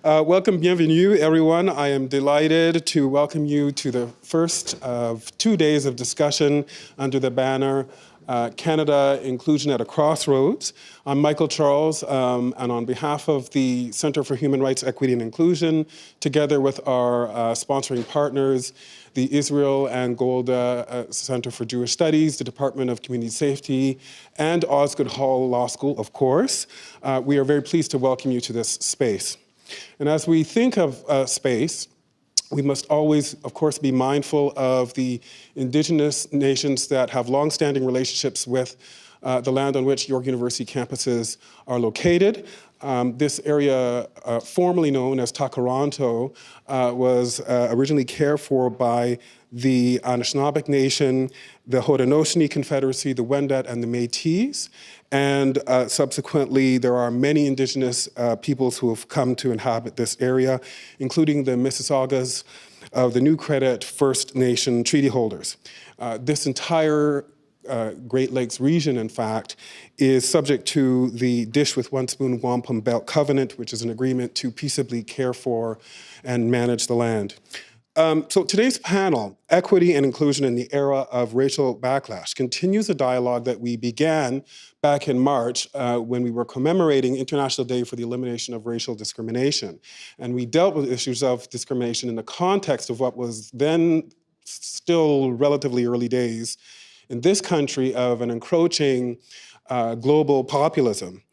Welcome, bienvenue, everyone. I am delighted to welcome you to the first of 2 days of discussion under the banner Canada Inclusion at a Crossroads. I'm Michael Charles, and on behalf of the Centre for Human Rights, Equity and Inclusion, together with our sponsoring partners, the Israel and Golda Center for Jewish Studies, the Department of Community Safety, and Osgoode Hall Law School, of course, we are very pleased to welcome you to this space. And as we think of space, we must always, of course, be mindful of the Indigenous nations that have long-standing relationships with the land on which York University campuses are located. This area, formerly known as Takaranto, was originally cared for by the Anishinaabe Nation, the Haudenosaunee Confederacy, the Wendat, and the Métis. And subsequently, there are many Indigenous peoples who have come to inhabit this area, including the Mississaugas of the New Credit First Nation treaty holders. This entire Great Lakes region, in fact, is subject to the Dish with One Spoon Wampum Belt Covenant, which is an agreement to peaceably care for and manage the land. So today's panel, Equity and Inclusion in the Era of Racial Backlash, continues a dialogue that we began back in March when we were commemorating International Day for the Elimination of Racial Discrimination. And we dealt with issues of discrimination in the context of what was then still relatively early days in this country of an encroaching global populism.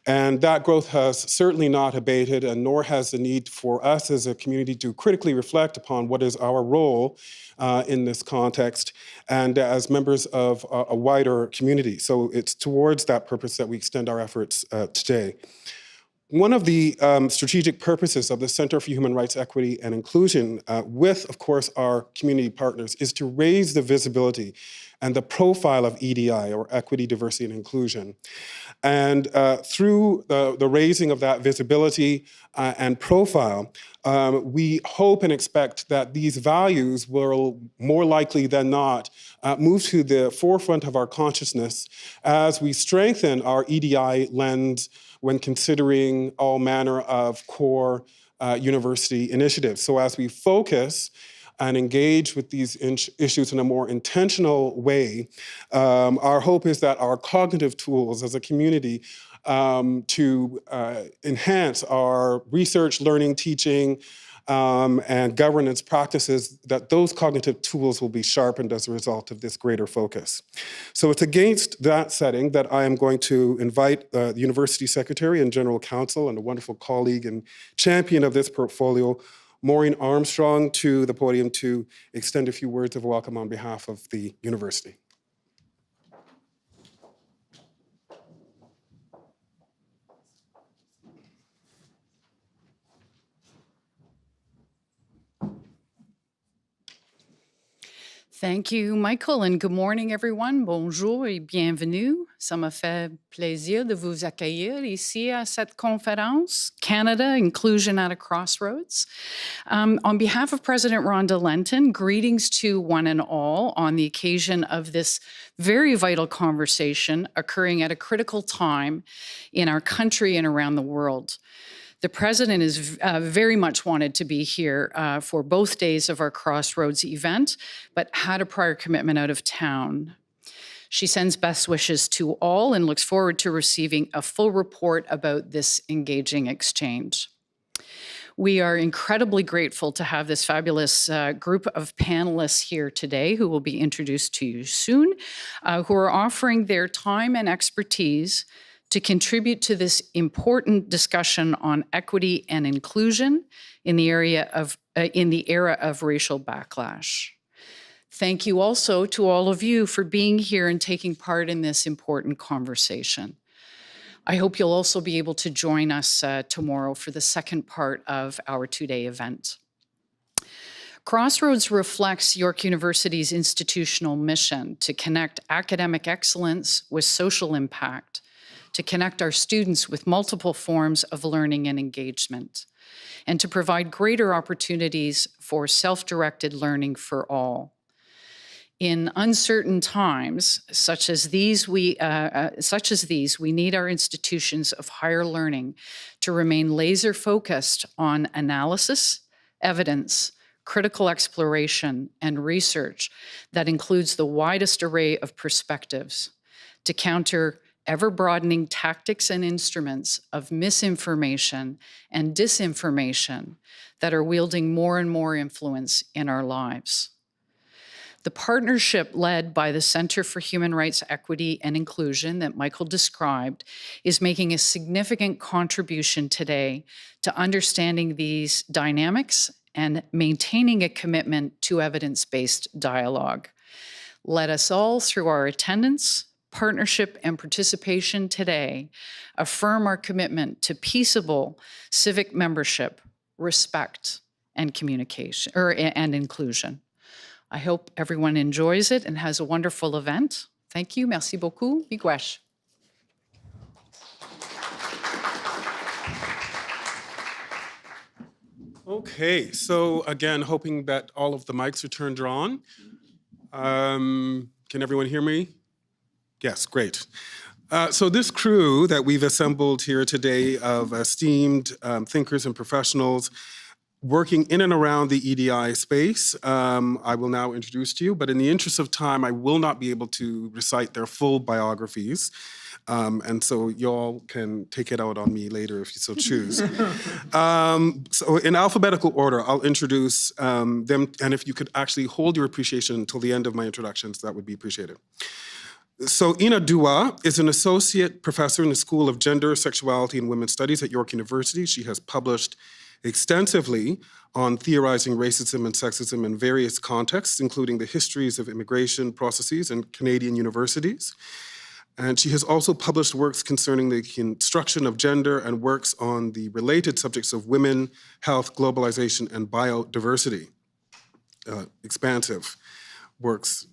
And that growth has certainly not abated, and nor has the need for us as a community to critically reflect upon what is our role in this context and as members of a wider community. So it's towards that purpose that we extend our efforts today. One of the strategic purposes of the Center for Human Rights, Equity and Inclusion with, of course, our community partners is to raise the visibility and the profile of EDI, or Equity, Diversity and Inclusion. And through the raising of that visibility and profile, we hope and expect that these values will more likely than not move to the forefront of our consciousness as we strengthen our EDI lens when considering all manner of core university initiatives. So as we focus and engage with these issues in a more intentional way, our hope is that our cognitive tools as a community to enhance our research, learning, teaching, and governance practices, that those cognitive tools will be sharpened as a result of this greater focus. So it's against that setting that I am going to invite the University Secretary and General Counsel and a wonderful colleague and champion of this portfolio, Maureen Armstrong, to the podium to extend a few words of welcome on behalf of the university. Thank you, Michael, and good morning, everyone. Bonjour et bienvenue. Ça me fait plaisir de vous accueillir ici à cette conférence, Canada Inclusion at a Crossroads. On behalf of President Rhonda Lenton, greetings to one and all on the occasion of this very vital conversation occurring at a critical time in our country and around the world. The president is very much wanted to be here for both days of our Crossroads event, but had a prior commitment out of town. She sends best wishes to all and looks forward to receiving a full report about this engaging exchange. We are incredibly grateful to have this fabulous group of panelists here today who will be introduced to you soon, who are offering their time and expertise to contribute to this important discussion on equity and inclusion in the era of racial backlash. Thank you also to all of you for being here and taking part in this important conversation. I hope you'll also be able to join us tomorrow for the second part of our two-day event. Crossroads reflects York University's institutional mission to connect academic excellence with social impact, to connect our students with multiple forms of learning and engagement, and to provide greater opportunities for self-directed learning for all. In uncertain times, such as these, we need our institutions of higher learning to remain laser focused on analysis, evidence, critical exploration, and research that includes the widest array of perspectives to counter ever-broadening tactics and instruments of misinformation and disinformation that are wielding more and more influence in our lives. The partnership led by the Center for Human Rights, Equity, and Inclusion that Michael described is making a significant contribution today to understanding these dynamics and maintaining a commitment to evidence-based dialogue. Let us all, through our attendance, partnership, and participation today, affirm our commitment to peaceable civic membership, respect, and communication, and inclusion. I hope everyone enjoys it and has a wonderful event. Thank you. Merci beaucoup. Miigwech. Okay, so again, hoping that all of the mics are turned on. Can everyone hear me? Yes, great. So this crew that we've assembled here today of esteemed thinkers and professionals working in and around the EDI space, I will now introduce to you, but in the interest of time, I will not be able to recite their full biographies. And so y'all can take it out on me later if you so choose. So in alphabetical order, I'll introduce them, and if you could actually hold your appreciation until the end of my introductions, that would be appreciated. So Ina Dua is an associate professor in the School of Gender, Sexuality, and Women's Studies at York University. She has published extensively on theorizing racism and sexism in various contexts, including the histories of immigration processes in Canadian universities. And she has also published works concerning the construction of gender and works on the related subjects of women, health, globalization, and biodiversity. Expansive works.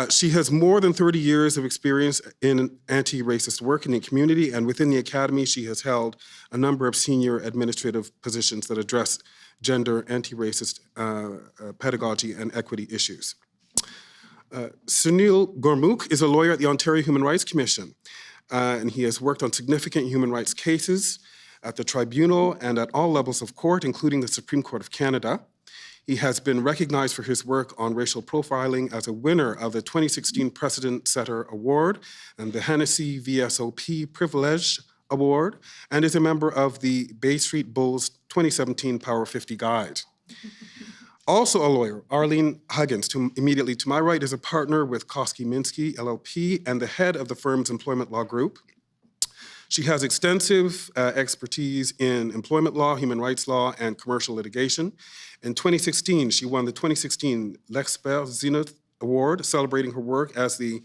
She has more than 30 years of experience in anti-racist work in the community, and within the academy, she has held a number of senior administrative positions that address gender, anti-racist pedagogy, and equity issues. Sunil Gurmukh is a lawyer at the Ontario Human Rights Commission, and he has worked on significant human rights cases at the tribunal and at all levels of court, including the Supreme Court of Canada. He has been recognized for his work on racial profiling as a winner of the 2016 Precedent Setter Award and the Hennessy VSOP Privilege Award, and is a member of the Bay Street Bulls 2017 Power 50 Guide. Also a lawyer, Arlene Huggins, who immediately to my right is a partner with Koski Minsky, LLP, and the head of the firm's employment law group. She has extensive expertise in employment law, human rights law, and commercial litigation. In 2016, she won the 2016 L'Expert Zenith Award, celebrating her work as the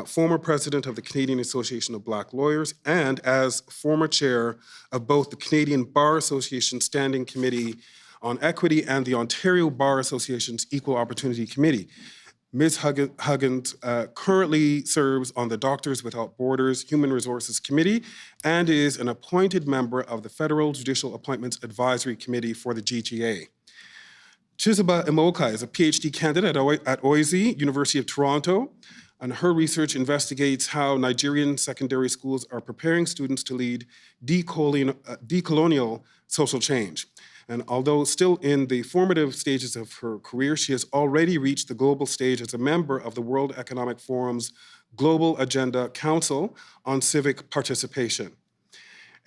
former president of the Canadian Association of Black Lawyers and as former chair of both the Canadian Bar Association Standing Committee on Equity and the Ontario Bar Association's Equal Opportunity Committee. Ms. Huggins currently serves on the Doctors Without Borders Human Resources Committee and is an appointed member of the Federal Judicial Appointments Advisory Committee for the GTA. Chizoba Imoka is a PhD candidate at OISE, University of Toronto, and her research investigates how Nigerian secondary schools are preparing students to lead decolonial social change. And although still in the formative stages of her career, she has already reached the global stage as a member of the World Economic Forum's Global Agenda Council on Civic Participation.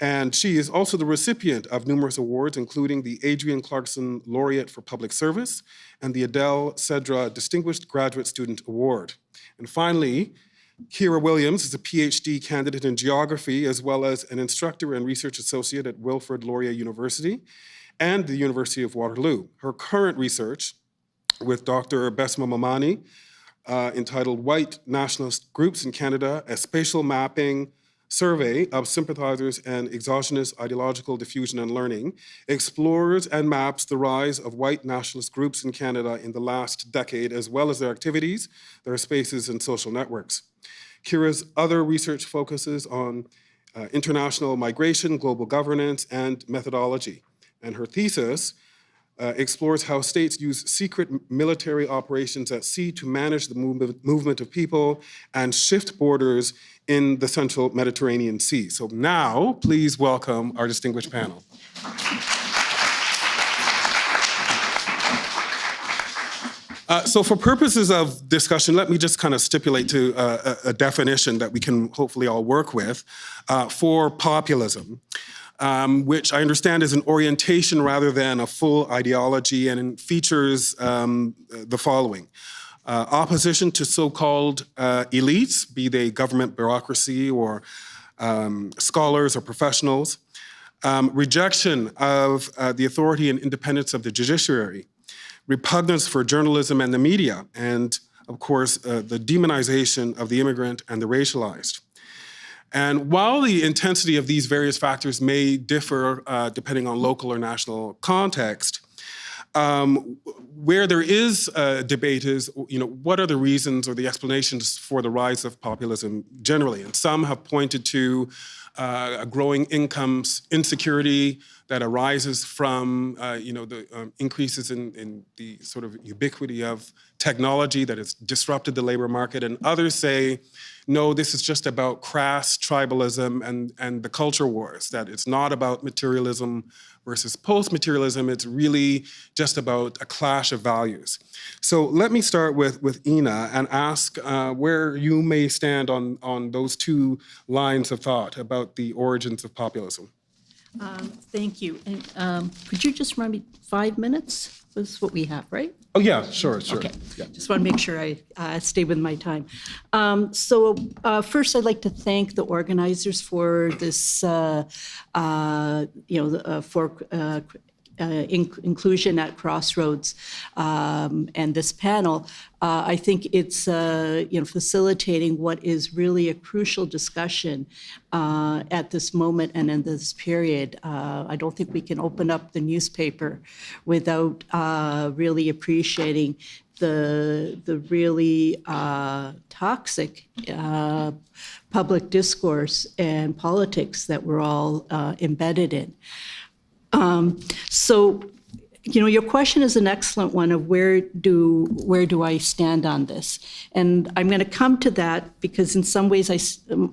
And she is also the recipient of numerous awards, including the Adrienne Clarkson Laureate for Public Service and the Adele Cedra Distinguished Graduate Student Award. And finally, Kira Williams is a PhD candidate in geography, as well as an instructor and research associate at Wilfrid Laurier University and the University of Waterloo. Her current research with Dr. Besma Mamani, entitled White Nationalist Groups in Canada, a Spatial Mapping Survey of Sympathizers and Exogenous Ideological Diffusion and Learning, explores and maps the rise of white nationalist groups in Canada in the last decade, as well as their activities, their spaces, and social networks. Kira's other research focuses on international migration, global governance, and methodology. And her thesis explores how states use secret military operations at sea to manage the movement of people and shift borders in the central Mediterranean Sea. So now, please welcome our distinguished panel. So for purposes of discussion, let me just kind of stipulate to a definition that we can hopefully all work with for populism, which I understand is an orientation rather than a full ideology, and it features the following. Opposition to so-called elites, be they government bureaucracy or scholars or professionals. Rejection of the authority and independence of the judiciary. Repugnance for journalism and the media, and of course, the demonization of the immigrant and the racialized. And while the intensity of these various factors may differ depending on local or national context, where there is a debate is, what are the reasons or the explanations for the rise of populism generally? And some have pointed to a growing income insecurity that arises from, the increases in the sort of ubiquity of technology that has disrupted the labor market. And others say, no, this is just about crass tribalism and the culture wars, that it's not about materialism versus post-materialism. It's really just about a clash of values. So let me start with Ina and ask where you may stand on those two lines of thought about the origins of populism. Thank you. And could you just remind me, 5 minutes was what we have, right? Oh, yeah, sure. Okay. Yeah. Just want to make sure I stay with my time. First, I'd like to thank the organizers for this, inclusion at Crossroads and this panel. I think it's facilitating what is really a crucial discussion at this moment and in this period. I don't think we can open up the newspaper without really appreciating the really toxic public discourse and politics that we're all embedded in. Your question is an excellent one of where do I stand on this? And I'm going to come to that because in some ways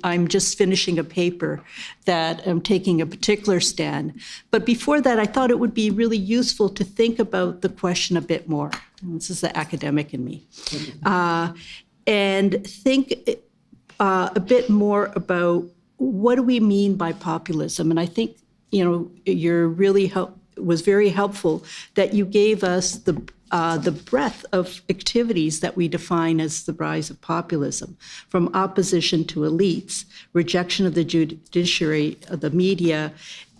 I'm just finishing a paper that I'm taking a particular stand. But before that, I thought it would be really useful to think about the question a bit more. And this is the academic in me. And think a bit more about what do we mean by populism? And I think you're really was very helpful that you gave us the breadth of activities that we define as the rise of populism, from opposition to elites, rejection of the judiciary, of the media,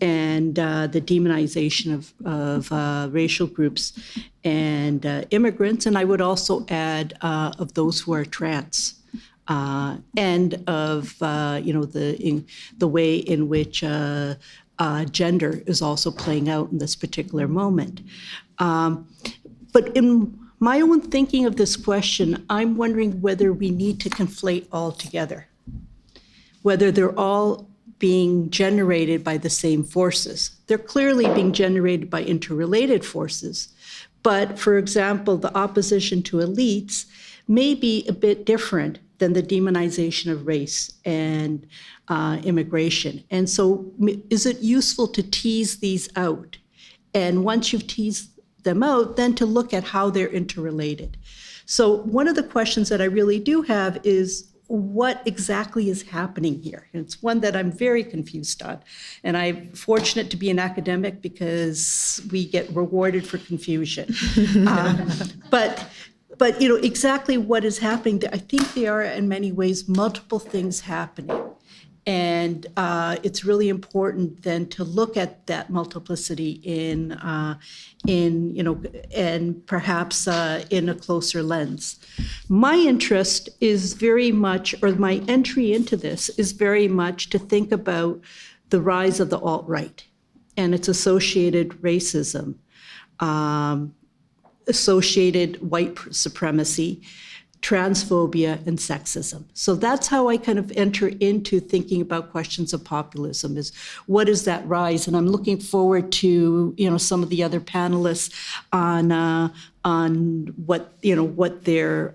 and the demonization of racial groups and immigrants. And I would also add of those who are trans. And of the way in which gender is also playing out in this particular moment. But in my own thinking of this question, I'm wondering whether we need to conflate all together, whether they're all being generated by the same forces. They're clearly being generated by interrelated forces. But for example, the opposition to elites may be a bit different than the demonization of race and immigration. And so is it useful to tease these out? And once you've teased them out, then to look at how they're interrelated. So one of the questions that I really do have is what exactly is happening here? And it's one that I'm very confused on. And I'm fortunate to be an academic because we get rewarded for confusion. But exactly what is happening, I think there are in many ways multiple things happening. And it's really important then to look at that multiplicity and perhaps in a closer lens. My interest is very much, or my entry into this is very much to think about the rise of the alt-right and its associated racism, associated white supremacy, transphobia, and sexism. So that's how I kind of enter into thinking about questions of populism, is what is that rise? And I'm looking forward to, some of the other panelists on what their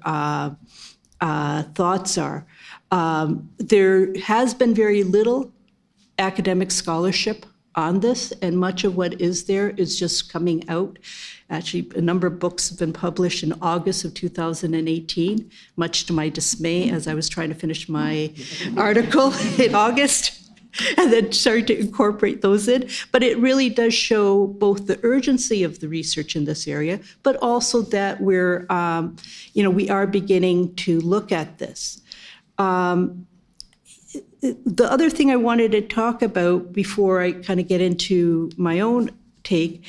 thoughts are. There has been very little academic scholarship on this, and much of what is there is just coming out. Actually, a number of books have been published in August of 2018, much to my dismay as I was trying to finish my article in August, and then started to incorporate those in. But it really does show both the urgency of the research in this area, but also that we are beginning to look at this. The other thing I wanted to talk about before I kind of get into my own take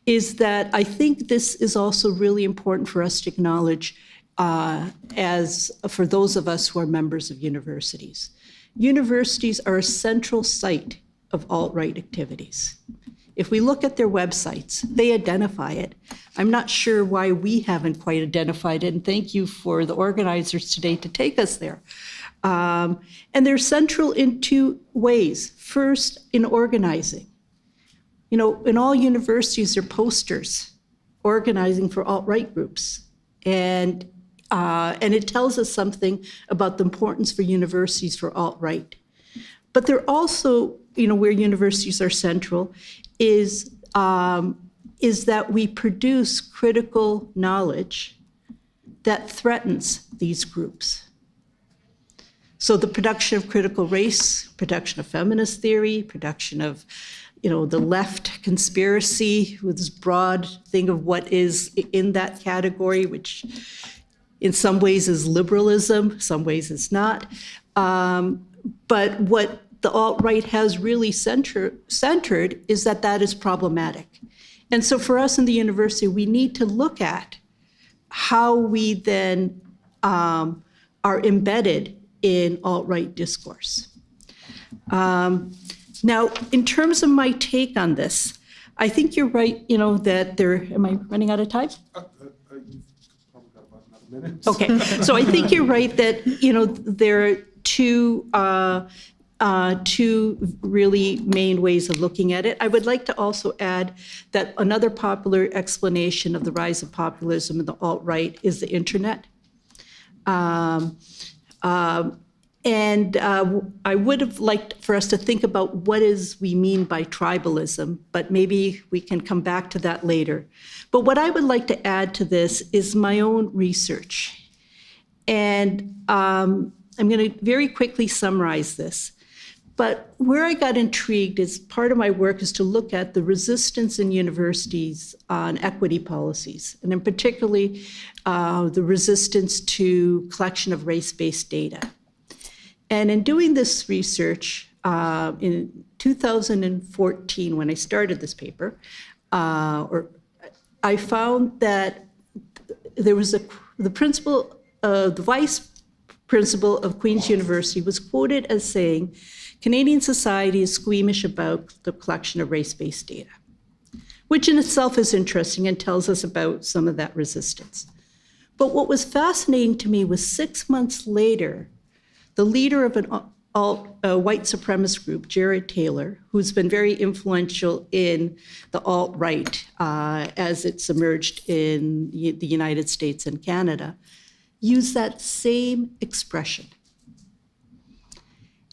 is that I think this is also really important for us to acknowledge as for those of us who are members of universities. Universities are a central site of alt-right activities. If we look at their websites, they identify it. I'm not sure why we haven't quite identified it, and thank you for the organizers today to take us there. And they're central in two ways. First, in organizing. In all universities, there are posters organizing for alt-right groups. And it tells us something about the importance for universities for alt-right. But they're also, where universities are central, is that we produce critical knowledge that threatens these groups. So the production of critical race, production of feminist theory, production of, the left conspiracy with this broad thing of what is in that category, which in some ways is liberalism, some ways it's not. But what the alt-right has really centered is that is problematic. And so for us in the university, we need to look at how we then are embedded in alt-right discourse. Now, in terms of my take on this, I think you're right, that am I running out of time? You've probably got about another minute. Okay, so I think you're right that, there are two really main ways of looking at it. I would like to also add that another popular explanation of the rise of populism in the alt-right is the internet. And I would have liked for us to think about what we mean by tribalism, but maybe we can come back to that later. But what I would like to add to this is my own research. And I'm going to very quickly summarize this. But where I got intrigued is part of my work is to look at the resistance in universities on equity policies, and in particularly the resistance to collection of race-based data. And in doing this research, in 2014, when I started this paper, I found that there was the vice principal of Queen's University was quoted as saying, Canadian society is squeamish about the collection of race-based data, which in itself is interesting and tells us about some of that resistance. But what was fascinating to me was 6 months later, the leader of a white supremacist group, Jared Taylor, who's been very influential in the alt-right as it's emerged in the United States and Canada, used that same expression.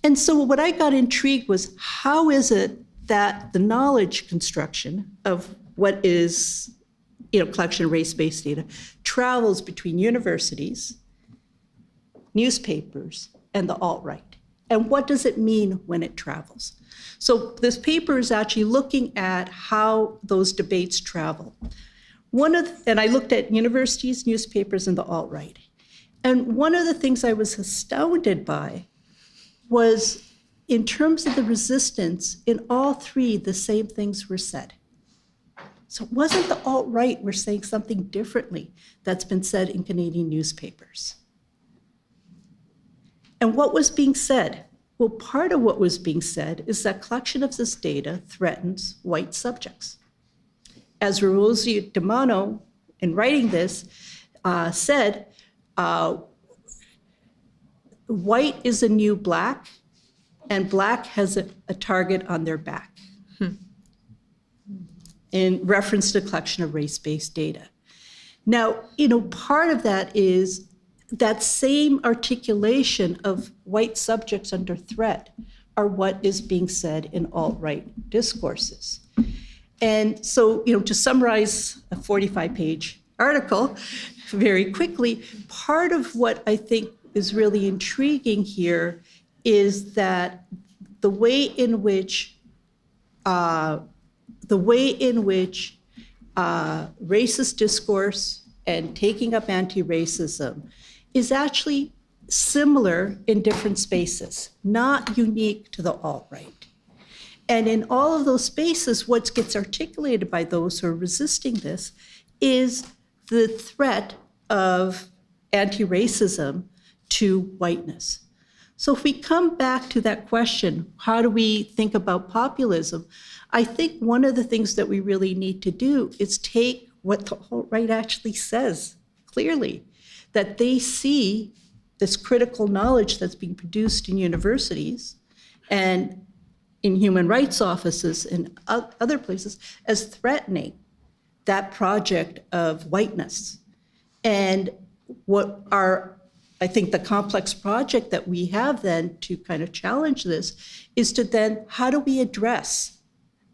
And so what I got intrigued was, how is it that the knowledge construction of what is, collection of race-based data travels between universities, newspapers, and the alt-right? And what does it mean when it travels? So this paper is actually looking at how those debates travel. And I looked at universities, newspapers, and the alt-right. And one of the things I was astounded by was, in terms of the resistance, in all three, the same things were said. So it wasn't the alt-right were saying something differently that's been said in Canadian newspapers. And what was being said? Well, part of what was being said is that collection of this data threatens white subjects. As Rosie DiMano, in writing this, said, white is a new black, and black has a target on their back in reference to collection of race-based data. Now, part of that is that same articulation of white subjects under threat are what is being said in alt-right discourses. And so, to summarize a 45-page article very quickly, part of what I think is really intriguing here is that the way in which racist discourse and taking up anti-racism is actually similar in different spaces, not unique to the alt-right. And in all of those spaces, what gets articulated by those who are resisting this is the threat of anti-racism to whiteness. So if we come back to that question, how do we think about populism? I think one of the things that we really need to do is take what the alt-right actually says clearly, that they see this critical knowledge that's being produced in universities and in human rights offices and other places as threatening that project of whiteness. And I think the complex project that we have then to kind of challenge this is to then, how do we address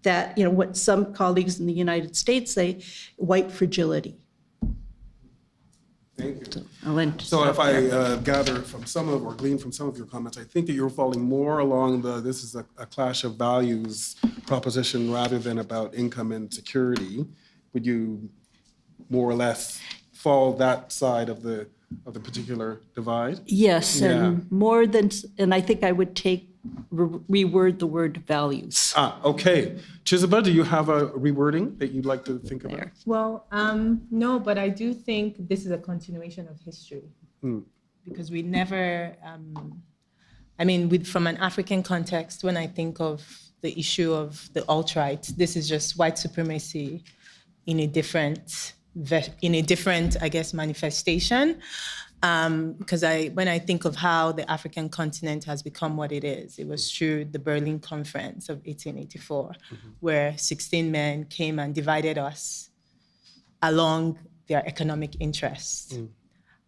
that, what some colleagues in the United States say, white fragility. Thank you. So if I gather from glean from some of your comments, I think that you're falling more along this is a clash of values proposition rather than about income and security. Would you more or less fall that side of the particular divide? Yes, and more than, and I think I would reword the word values. Okay. Chisaba, do you have a rewording that you'd like to think about? Well, no, but I do think this is a continuation of history because we never, from an African context, when I think of the issue of the alt-right, this is just white supremacy in a different, I guess, manifestation. Because when I think of how the African continent has become what it is, it was through the Berlin Conference of 1884, where 16 men came and divided us along their economic interests.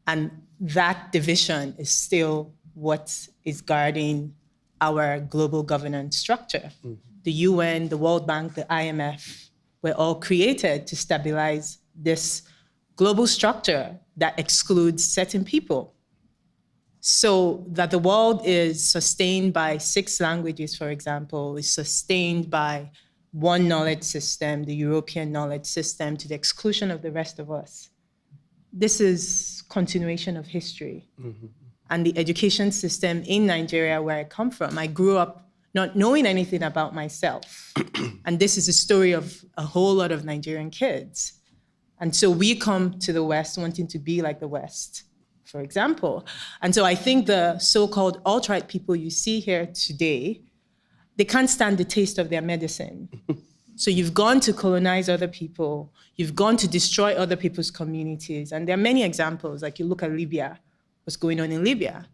And that division is still what is guarding our global governance structure. The UN, the World Bank, the IMF were all created to stabilize this global structure that excludes certain people. So that the world is sustained by 6 languages, for example, is sustained by one knowledge system, the European knowledge system, to the exclusion of the rest of us. This is continuation of history. And the education system in Nigeria, where I come from, I grew up not knowing anything about myself. And this is the story of a whole lot of Nigerian kids. And so we come to the West wanting to be like the West, for example. And so I think the so-called alt-right people you see here today, they can't stand the taste of their medicine. So you've gone to colonize other people, you've gone to destroy other people's communities. And there are many examples, like you look at Libya, what's going on in Libya.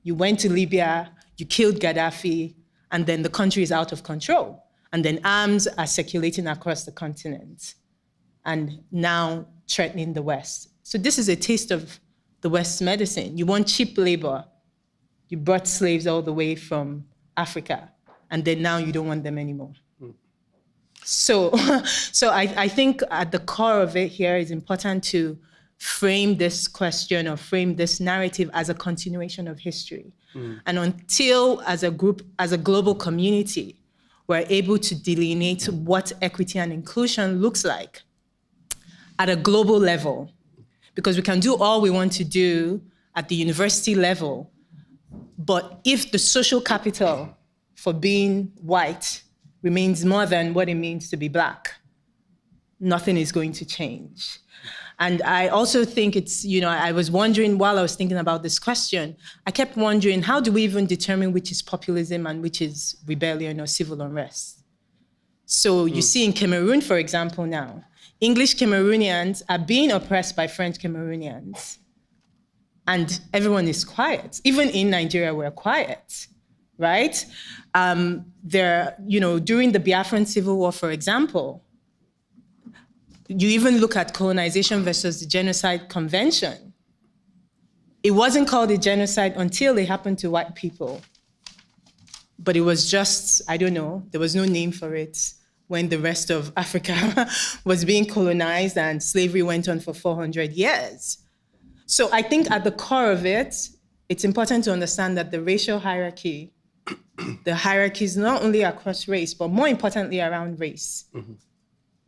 You went to Libya, you killed Gaddafi, and then the country is out of control. And then arms are circulating across the continent and now threatening the West. So this is a taste of the West's medicine. You want cheap labor. You brought slaves all the way from Africa, and then now you don't want them anymore. So I think at the core of it here is important to frame this question or frame this narrative as a continuation of history. And until, as a group, as a global community, we're able to delineate what equity and inclusion looks like at a global level, because we can do all we want to do at the university level, but if the social capital for being white remains more than what it means to be Black, nothing is going to change. And I also think it's, I was wondering while I was thinking about this question, I kept wondering, how do we even determine which is populism and which is rebellion or civil unrest? So you see in Cameroon, for example, now, English Cameroonians are being oppressed by French Cameroonians. and everyone is quiet. Even in Nigeria, we're quiet, right? During the Biafran Civil War, for example, you even look at colonization versus the Genocide Convention. It wasn't called a genocide until it happened to white people. But it was just, I don't know, there was no name for it when the rest of Africa was being colonized and slavery went on for 400 years. So I think at the core of it, it's important to understand that the racial hierarchy, the hierarchy is not only across race, but more importantly around race.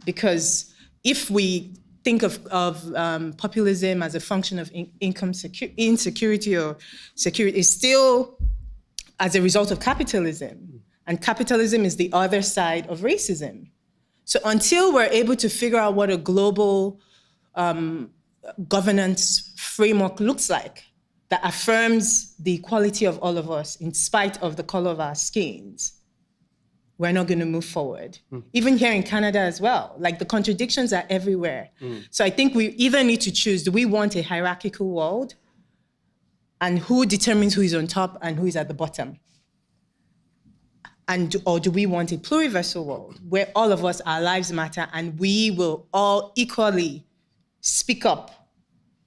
Because if we think of populism as a function of income insecurity or security, it's still as a result of capitalism. And capitalism is the other side of racism. So until we're able to figure out what a global governance framework looks like that affirms the equality of all of us in spite of the color of our skins, we're not going to move forward. Even here in Canada as well, like the contradictions are everywhere. So I think we either need to choose, do we want a hierarchical world? And who determines who is on top and who is at the bottom? Or do we want a pluriversal world where all of us, our lives matter, and we will all equally speak up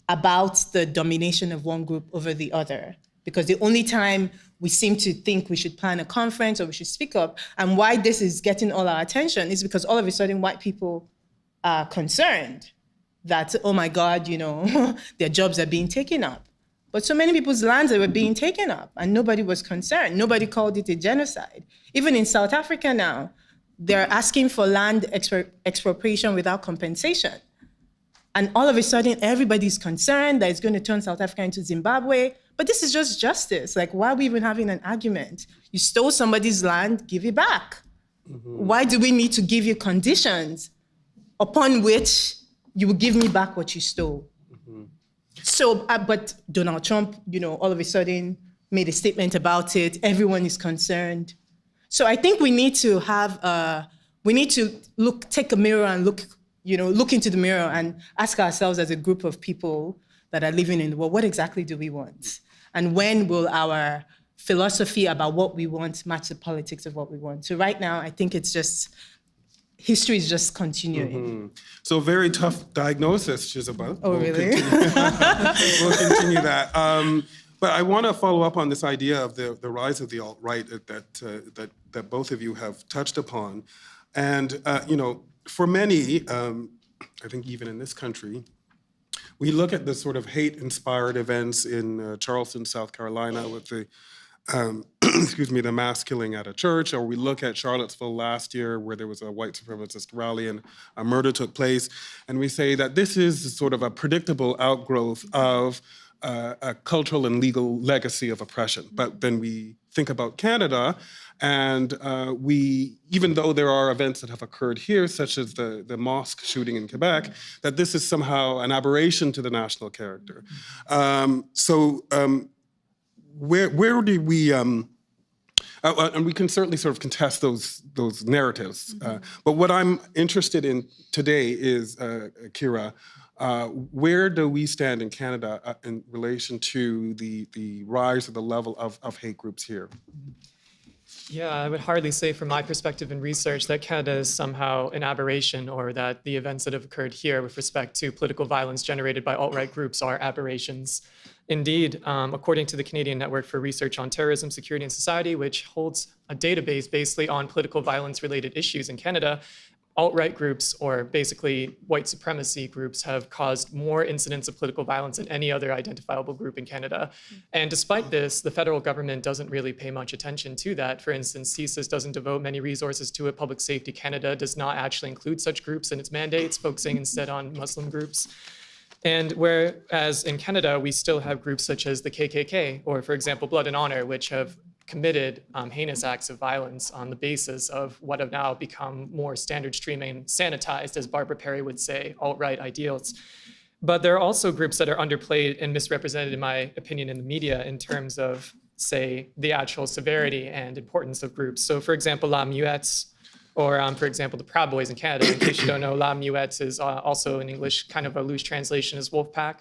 about the domination of one group over the other? Because the only time we seem to think we should plan a conference or we should speak up, and why this is getting all our attention is because all of a sudden white people are concerned that, oh my God, their jobs are being taken up. But so many people's lands were being taken up and nobody was concerned. Nobody called it a genocide. Even in South Africa now, they're asking for land expropriation without compensation. And all of a sudden, everybody's concerned that it's going to turn South Africa into Zimbabwe. But this is just justice. Like, why are we even having an argument? You stole somebody's land, give it back. Why do we need to give you conditions upon which you will give me back what you stole? So, but Donald Trump, all of a sudden made a statement about it. Everyone is concerned. So I think we need to take a mirror and look into the mirror and ask ourselves as a group of people that are living in the world, what exactly do we want? And when will our philosophy about what we want match the politics of what we want? So right now, I think history is just continuing. So very tough diagnosis, Jezebel. Oh, really? We'll continue that. But I want to follow up on this idea of the rise of the alt-right that both of you have touched upon. And, for many, I think even in this country, we look at the sort of hate-inspired events in Charleston, South Carolina with the the mass killing at a church, or we look at Charlottesville last year where there was a white supremacist rally and a murder took place, and we say that this is sort of a predictable outgrowth of a cultural and legal legacy of oppression. But then we think about Canada, and even though there are events that have occurred here, such as the mosque shooting in Quebec, that this is somehow an aberration to the national character. Where do we, and we can certainly sort of contest those narratives. But what I'm interested in today is, Kira, where do we stand in Canada in relation to the rise of the level of hate groups here? Yeah, I would hardly say from my perspective in research that Canada is somehow an aberration, or that the events that have occurred here with respect to political violence generated by alt-right groups are aberrations. Indeed, according to the Canadian Network for Research on Terrorism, Security and Society, which holds a database basically on political violence-related issues in Canada, alt-right groups, or basically white supremacy groups, have caused more incidents of political violence than any other identifiable group in Canada. And despite this, the federal government doesn't really pay much attention to that. For instance, CSIS doesn't devote many resources to it. Public Safety Canada does not actually include such groups in its mandates, focusing instead on Muslim groups. And whereas in Canada, we still have groups such as the KKK, or for example, Blood and Honor, which have committed heinous acts of violence on the basis of what have now become more standard stream and sanitized, as Barbara Perry would say, alt-right ideals. But there are also groups that are underplayed and misrepresented, in my opinion, in the media in terms of, say, the actual severity and importance of groups. So for example, La Muettes, or for example, the Proud Boys in Canada. In case you don't know, La Muettes is also in English kind of a loose translation as Wolfpack.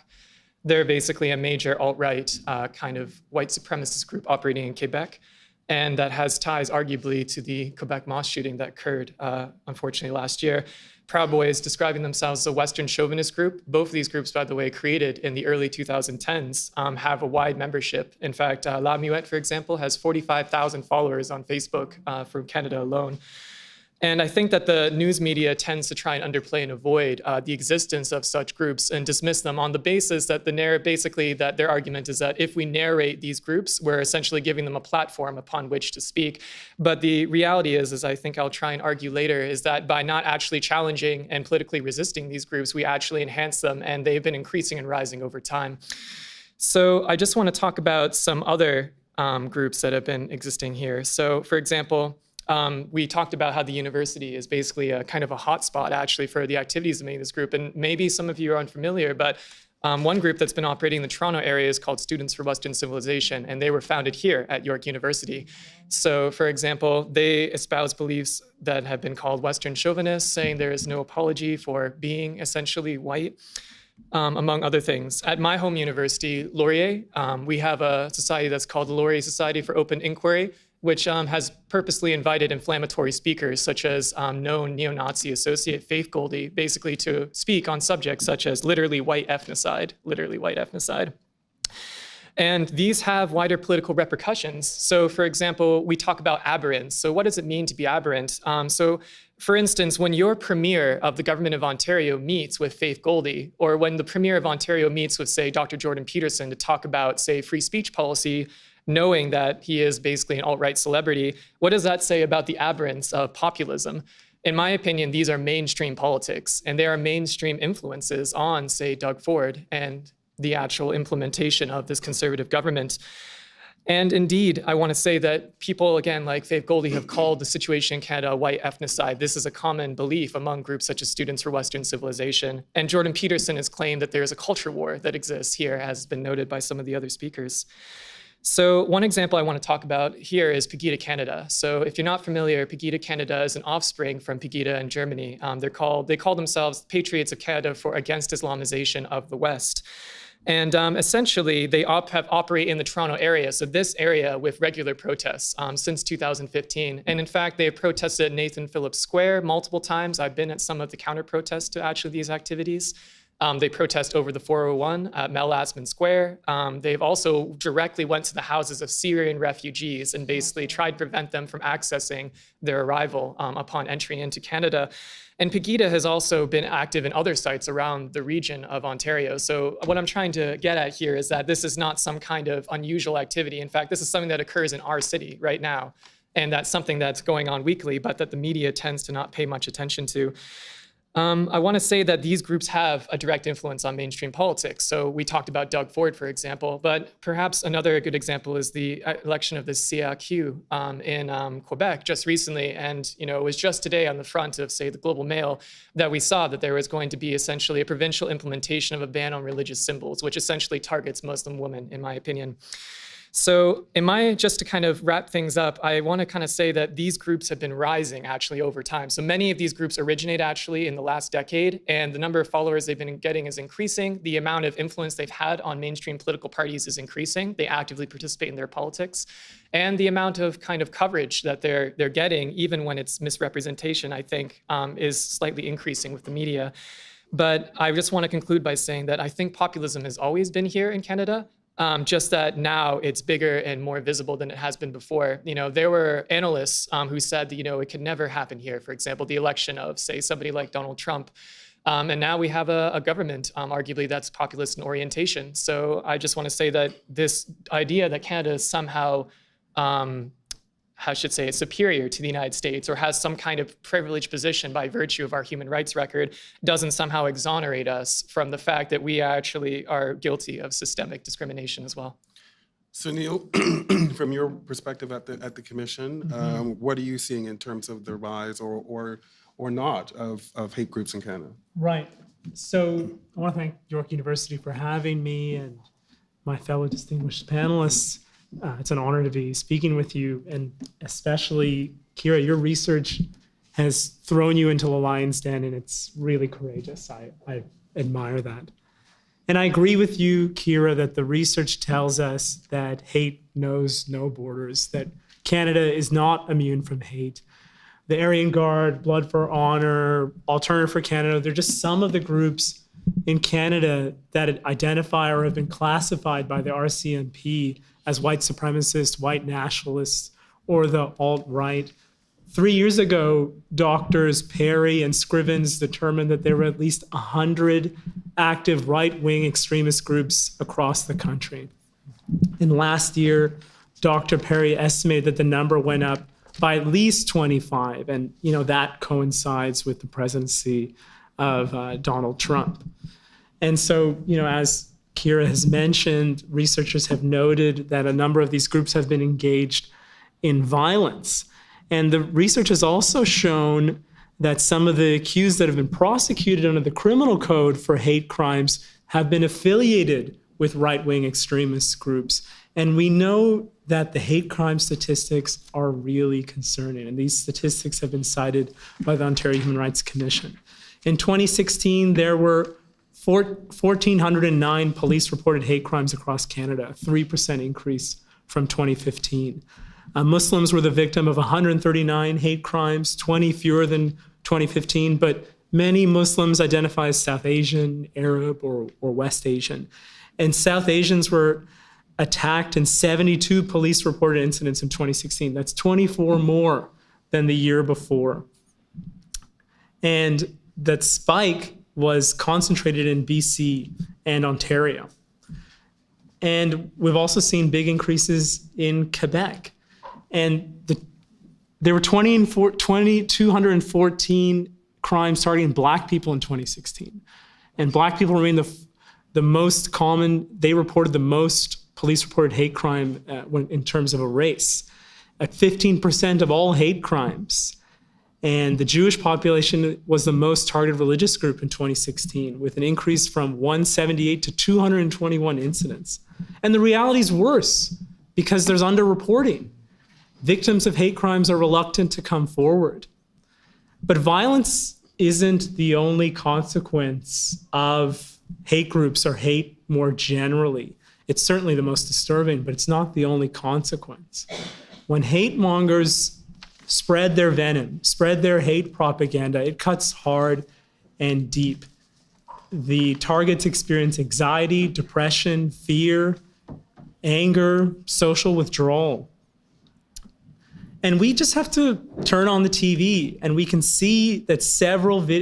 They're basically a major alt-right kind of white supremacist group operating in Quebec, and that has ties arguably to the Quebec mosque shooting that occurred, unfortunately, last year. Proud Boys, describing themselves as a Western chauvinist group. Both of these groups, by the way, created in the early 2010s, have a wide membership. In fact, La Muette, for example, has 45,000 followers on Facebook from Canada alone. And I think that the news media tends to try and underplay and avoid the existence of such groups and dismiss them on the basis that that their argument is that if we narrate these groups, we're essentially giving them a platform upon which to speak. But the reality is, as I think I'll try and argue later, is that by not actually challenging and politically resisting these groups, we actually enhance them, and they've been increasing and rising over time. So I just want to talk about some other groups that have been existing here. So for example, we talked about how the university is basically a kind of a hotspot actually for the activities of many of this group. And maybe some of you are unfamiliar, but one group that's been operating in the Toronto area is called Students for Western Civilization, and they were founded here at York University. So for example, they espouse beliefs that have been called Western chauvinists, saying there is no apology for being essentially white. Among other things. At my home university, Laurier, we have a society that's called the Laurier Society for Open Inquiry, which has purposely invited inflammatory speakers, such as known neo-Nazi associate Faith Goldie, basically to speak on subjects such as literally white ethnocide. And these have wider political repercussions. So for example, we talk about aberrance. So what does it mean to be aberrant? So for instance, when your premier of the government of Ontario meets with Faith Goldie, or when the premier of Ontario meets with, say, Dr. Jordan Peterson to talk about, say, free speech policy, knowing that he is basically an alt-right celebrity, what does that say about the aberrance of populism? In my opinion, these are mainstream politics, and they are mainstream influences on, say, Doug Ford and the actual implementation of this conservative government. And indeed, I want to say that people, again, like Faith Goldie, have called the situation in Canada a white ethnocide. This is a common belief among groups such as Students for Western Civilization. And Jordan Peterson has claimed that there is a culture war that exists here, as has been noted by some of the other speakers. So one example I want to talk about here is Pegida Canada. So if you're not familiar, Pegida Canada is an offspring from Pegida in Germany. They call themselves Patriots of Canada against Islamization of the West. And essentially, they operate in the Toronto area, so this area with regular protests since 2015. And in fact, they have protested at Nathan Phillips Square multiple times. I've been at some of the counter-protests to actually these activities. They protest over the 401 at Mel Asman Square. They've also directly went to the houses of Syrian refugees and basically tried to prevent them from accessing their arrival upon entry into Canada. And Pegida has also been active in other sites around the region of Ontario. So what I'm trying to get at here is that this is not some kind of unusual activity. In fact, this is something that occurs in our city right now. And that's something that's going on weekly, but that the media tends to not pay much attention to. I want to say that these groups have a direct influence on mainstream politics. So we talked about Doug Ford, for example, but perhaps another good example is the election of the CAQ in Quebec just recently. And it was just today on the front of, say, the Global Mail that we saw that there was going to be essentially a provincial implementation of a ban on religious symbols, which essentially targets Muslim women, in my opinion. So just to kind of wrap things up, I want to kind of say that these groups have been rising actually over time. So many of these groups originate actually in the last decade, and the number of followers they've been getting is increasing. The amount of influence they've had on mainstream political parties is increasing. They actively participate in their politics. And the amount of kind of coverage that they're getting, even when it's misrepresentation, I think, is slightly increasing with the media. But I just want to conclude by saying that I think populism has always been here in Canada. Just that now it's bigger and more visible than it has been before. There were analysts who said that, it could never happen here. For example, the election of, say, somebody like Donald Trump. And now we have a government, arguably, that's populist in orientation. So I just want to say that this idea that Canada is somehow, superior to the United States or has some kind of privileged position by virtue of our human rights record doesn't somehow exonerate us from the fact that we actually are guilty of systemic discrimination as well. So Neil, from your perspective at the commission, what are you seeing in terms of the rise or not of hate groups in Canada? Right. So I want to thank York University for having me and my fellow distinguished panelists. It's an honor to be speaking with you, and especially, Kira, your research has thrown you into the lion's den, and it's really courageous. I admire that. And I agree with you, Kira, that the research tells us that hate knows no borders, that Canada is not immune from hate. The Aryan Guard, Blood for Honor, Alternative for Canada, they're just some of the groups in Canada that identify or have been classified by the RCMP as white supremacists, white nationalists, or the alt-right. 3 years ago, doctors Perry and Scrivens determined that there were at least 100 active right-wing extremist groups across the country. And last year, Dr. Perry estimated that the number went up by at least 25, and that coincides with the presidency of Donald Trump. And so, as Kira has mentioned, researchers have noted that a number of these groups have been engaged in violence. And the research has also shown that some of the accused that have been prosecuted under the criminal code for hate crimes have been affiliated with right-wing extremist groups. And we know that the hate crime statistics are really concerning. And these statistics have been cited by the Ontario Human Rights Commission. In 2016, there were 1,409 police-reported hate crimes across Canada, a 3% increase from 2015. Muslims were the victim of 139 hate crimes, 20 fewer than 2015, but many Muslims identify as South Asian, Arab, or West Asian. And South Asians were attacked in 72 police-reported incidents in 2016. That's 24 more than the year before. And that spike was concentrated in BC and Ontario. And we've also seen big increases in Quebec. And there were 214 crimes targeting Black people in 2016. And Black people remain the most common, they reported the most police-reported hate crime in terms of a race, at 15% of all hate crimes. And the Jewish population was the most targeted religious group in 2016, with an increase from 178 to 221 incidents. And the reality is worse because there's underreporting. Victims of hate crimes are reluctant to come forward. But violence isn't the only consequence of hate groups or hate more generally. It's certainly the most disturbing, but it's not the only consequence. When hate mongers spread their venom, spread their hate propaganda, it cuts hard and deep. The targets experience anxiety, depression, fear, anger, social withdrawal. And we just have to turn on the TV and we can see that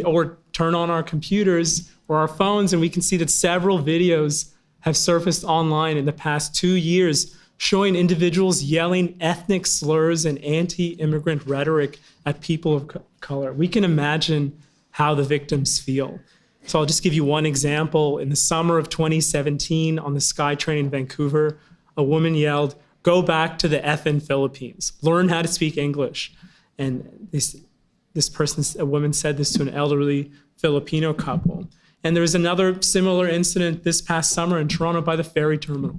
or turn on our computers or our phones and we can see that several videos have surfaced online in the past 2 years showing individuals yelling ethnic slurs and anti-immigrant rhetoric at people of color. We can imagine how the victims feel. So I'll just give you one example. In the summer of 2017 on the SkyTrain in Vancouver, a woman yelled, "Go back to the effing Philippines. Learn how to speak English." And a woman said this to an elderly Filipino couple. And there was another similar incident this past summer in Toronto by the ferry terminal.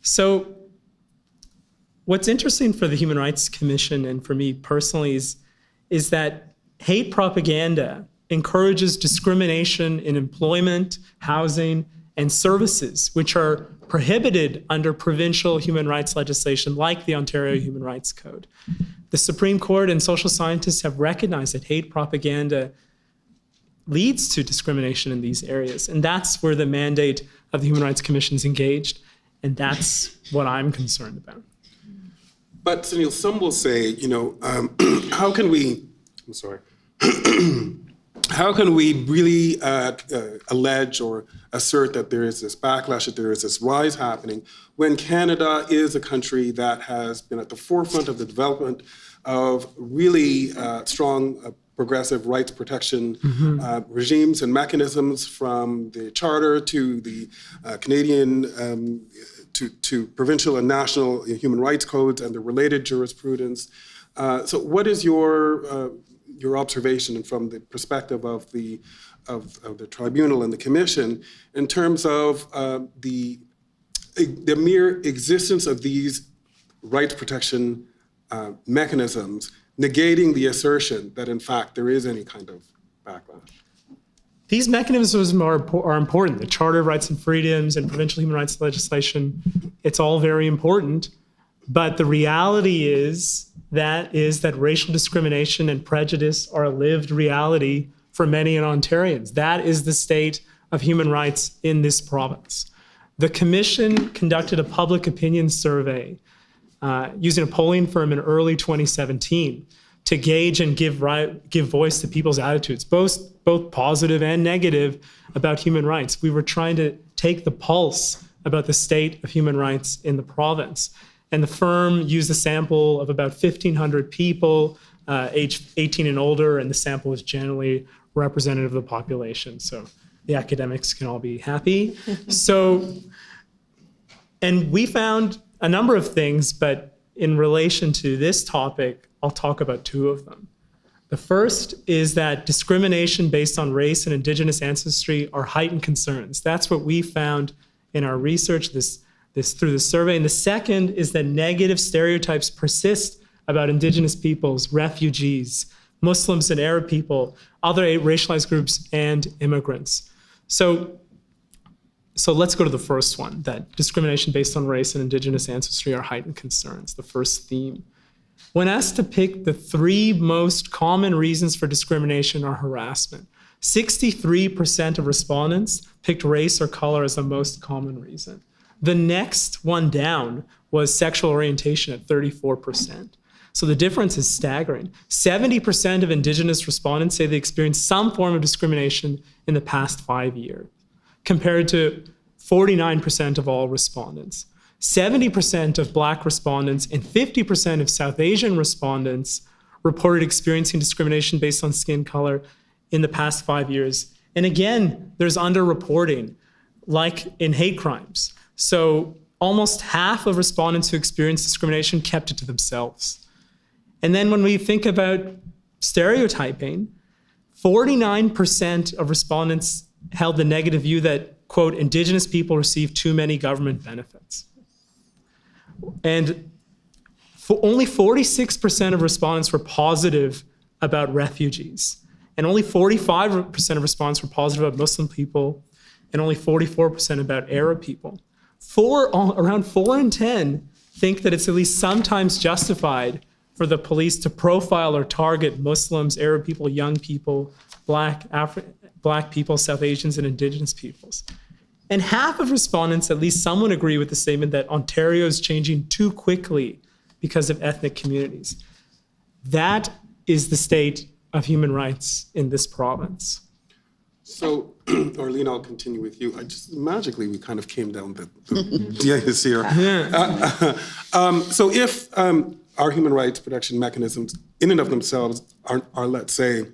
So what's interesting for the Human Rights Commission and for me personally is that hate propaganda encourages discrimination in employment, housing, and services, which are prohibited under provincial human rights legislation like the Ontario Human Rights Code. The Supreme Court and social scientists have recognized that hate propaganda leads to discrimination in these areas. And that's where the mandate of the Human Rights Commission is engaged. And that's what I'm concerned about. But Sunil, some will say, how can we really allege or assert that there is this backlash, that there is this rise happening, when Canada is a country that has been at the forefront of the development of really strong progressive rights protection regimes and mechanisms, from the Charter to the Canadian to provincial and national human rights codes and the related jurisprudence. So what is your observation from the perspective of the tribunal and the commission in terms of the mere existence of these rights protection mechanisms negating the assertion that in fact there is any kind of backlash? These mechanisms are important. The Charter of Rights and Freedoms and provincial human rights legislation, it's all very important. But the reality is that racial discrimination and prejudice are a lived reality for many Ontarians. That is the state of human rights in this province. The Commission conducted a public opinion survey using a polling firm in early 2017 to gauge and give voice to people's attitudes, both positive and negative, about human rights. We were trying to take the pulse about the state of human rights in the province. And the firm used a sample of about 1,500 people, aged 18 and older, and the sample was generally representative of the population. So the academics can all be happy. And we found a number of things, but in relation to this topic, I'll talk about two of them. The first is that discrimination based on race and Indigenous ancestry are heightened concerns. That's what we found in our research through the survey. And the second is that negative stereotypes persist about Indigenous peoples, refugees, Muslims and Arab people, other racialized groups, and immigrants. So let's go to the first one, that discrimination based on race and Indigenous ancestry are heightened concerns, the first theme. When asked to pick the three most common reasons for discrimination or harassment, 63% of respondents picked race or color as the most common reason. The next one down was sexual orientation at 34%. So the difference is staggering. 70% of Indigenous respondents say they experienced some form of discrimination in the past 5 years, compared to 49% of all respondents. 70% of Black respondents and 50% of South Asian respondents reported experiencing discrimination based on skin color in the past 5 years. And again, there's underreporting, like in hate crimes. So almost half of respondents who experienced discrimination kept it to themselves. And then when we think about stereotyping, 49% of respondents held the negative view that, quote, Indigenous people receive too many government benefits. And only 46% of respondents were positive about refugees. And only 45% of respondents were positive about Muslim people, and only 44% about Arab people. Around 4 in 10 think that it's at least sometimes justified for the police to profile or target Muslims, Arab people, young people, Black people, South Asians, and Indigenous peoples. And half of respondents, at least some would agree with the statement that Ontario is changing too quickly because of ethnic communities. That is the state of human rights in this province. So, Arlene, I'll continue with you. Magically, we kind of came down the dais here. So if our human rights protection mechanisms in and of themselves are, let's say,